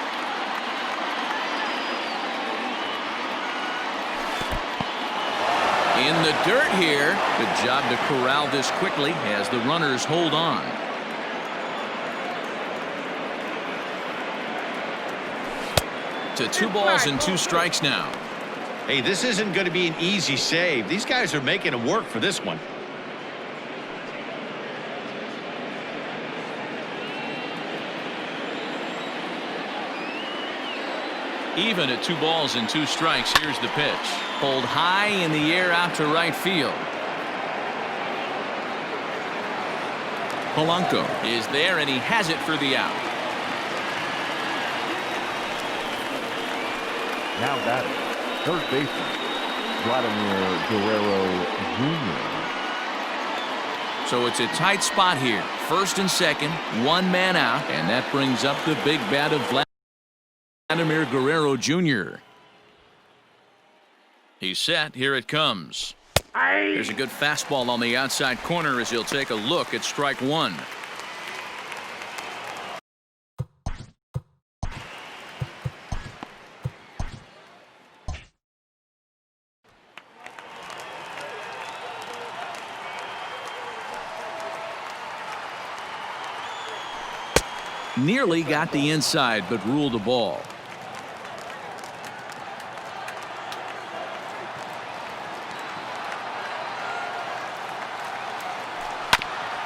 In the dirt here. Good job to corral this quickly as the runners hold on. To 2 balls and 2 strikes now. Hey, this isn't going to be an easy save. These guys are making it work for this one. Even at 2 balls and 2 strikes. Here's the pitch. Pulled high in the air out to right field. Polanco is there, and he has it for the out. Now batting, third baseman, Vladimir Guerrero Jr. So it's a tight spot here. First and second, 1 man out, and that brings up the big bat of Vladimir Guerrero Jr. He's set. Here it comes. There's a good fastball on the outside corner as he'll take a look at strike 1. Nearly got the inside, but ruled a ball.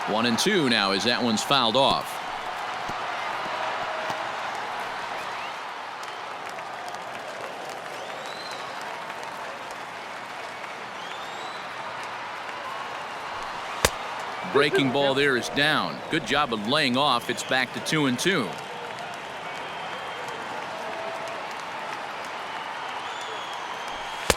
One and 2 now as that one's fouled off. Breaking ball there is down. Good job of laying off. It's back to 2 and 2.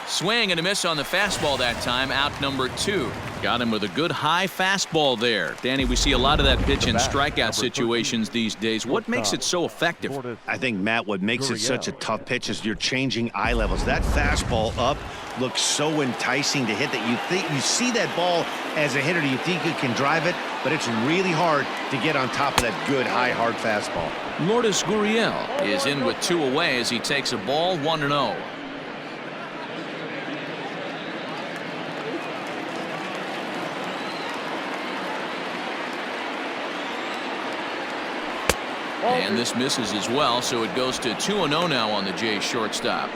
Swing and a miss on the fastball that time. Out number 2. Got him with a good high fastball there. Danny, we see a lot of that pitch in strikeout situations these days. What makes it so effective? I think, Matt, what makes it such a tough pitch is you're changing eye levels. That fastball up looks so enticing to hit that you see that ball as a hitter. You think you can drive it, but it's really hard to get on top of that good high hard fastball. Lourdes Gurriel is in with 2 away as he takes a ball 1-0. And this misses as well, so it goes to 2-0 now on the Jays shortstop.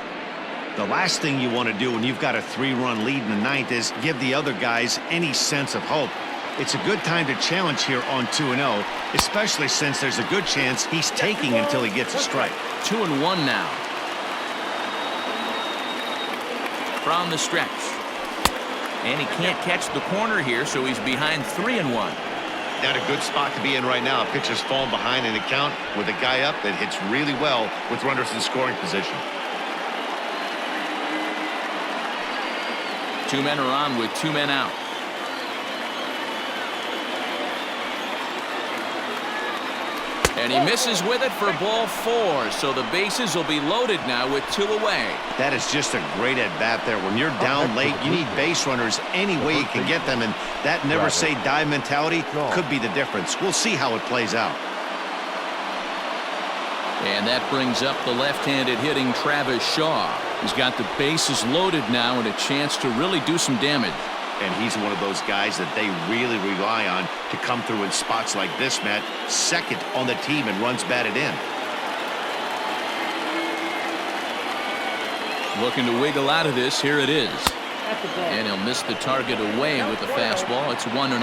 The last thing you want to do when you've got a 3-run lead in the 9th is give the other guys any sense of hope. It's a good time to challenge here on 2-0, especially since there's a good chance he's taking until he gets a strike. 2-1 now. From the stretch. And he can't catch the corner here, so he's behind 3-1. Not a good spot to be in right now. Pitcher's falling behind in the count with a guy up that hits really well with runners in scoring position. 2 men are on with 2 men out. And he misses with it for ball 4. So the bases will be loaded now with 2 away. That is just a great at-bat there. When you're down late, you need base runners any way you can get them. And that never say die mentality could be the difference. We'll see how it plays out. And that brings up the left-handed hitting Travis Shaw. He's got the bases loaded now and a chance to really do some damage. And he's one of those guys that they really rely on to come through in spots like this, Matt. Second on the team and runs batted in. Looking to wiggle out of this. Here it is. That's a ball. And he'll miss the target away with the fastball. It's 1-0.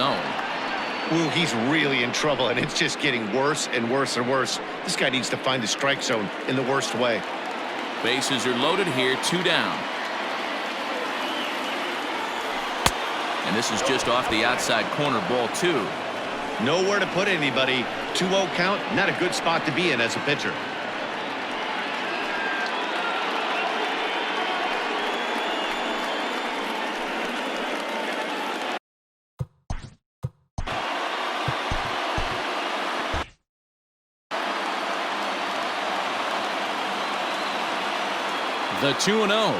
Ooh, he's really in trouble, and it's just getting worse and worse and worse. This guy needs to find the strike zone in the worst way. Bases are loaded here. 2 down. And this is just off the outside corner, ball 2. Nowhere to put anybody. 2-0 count, not a good spot to be in as a pitcher. The 2-0.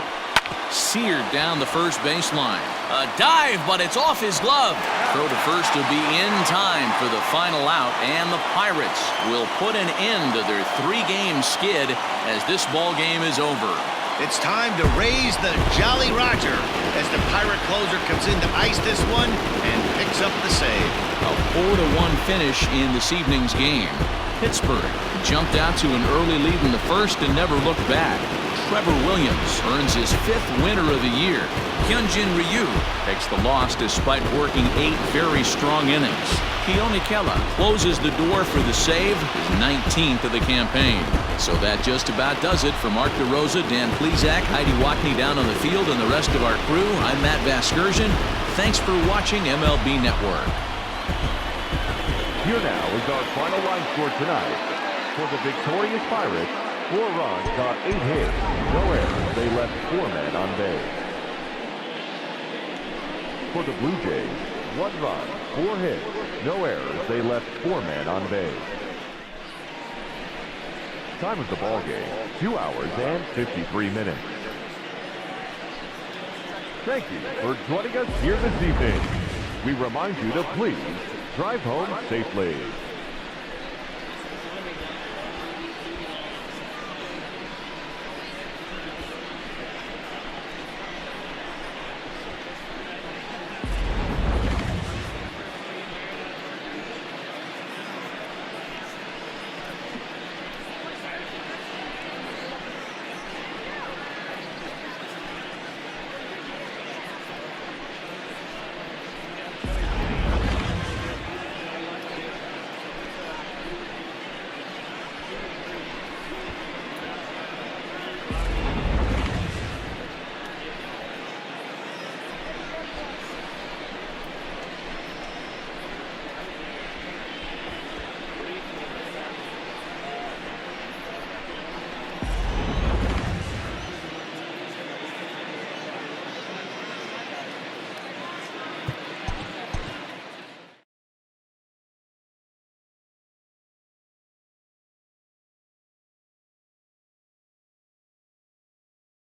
Seared down the first baseline. A dive, but it's off his glove. Throw to first will be in time for the final out, and the Pirates will put an end to their 3-game skid as this ball game is over. It's time to raise the Jolly Roger as the Pirate closer comes in to ice this one and picks up the save. A 4-1 finish in this evening's game. Pittsburgh jumped out to an early lead in the first and never looked back. Trevor Williams earns his 5th winner of the year. Hyun-Jin takes the loss despite working 8 very strong innings. Kela closes the door for the save, his 19th of the campaign. So that just about does it. For Mark DeRosa, Dan Plesac, Heidi Watney down on the field, and the rest of our crew, I'm Matt Vasgersian. Thanks for watching MLB Network. Here now is our final line score tonight. For the victorious Pirates, 4 runs on 8 hits, no errors. They left 4 men on base. For the Blue Jays, 1 run, 4 hits, no errors. They left 4 men on base. Time of the ball game, 2 hours and 53 minutes. Thank you for joining us here this evening. We remind you to please drive home safely.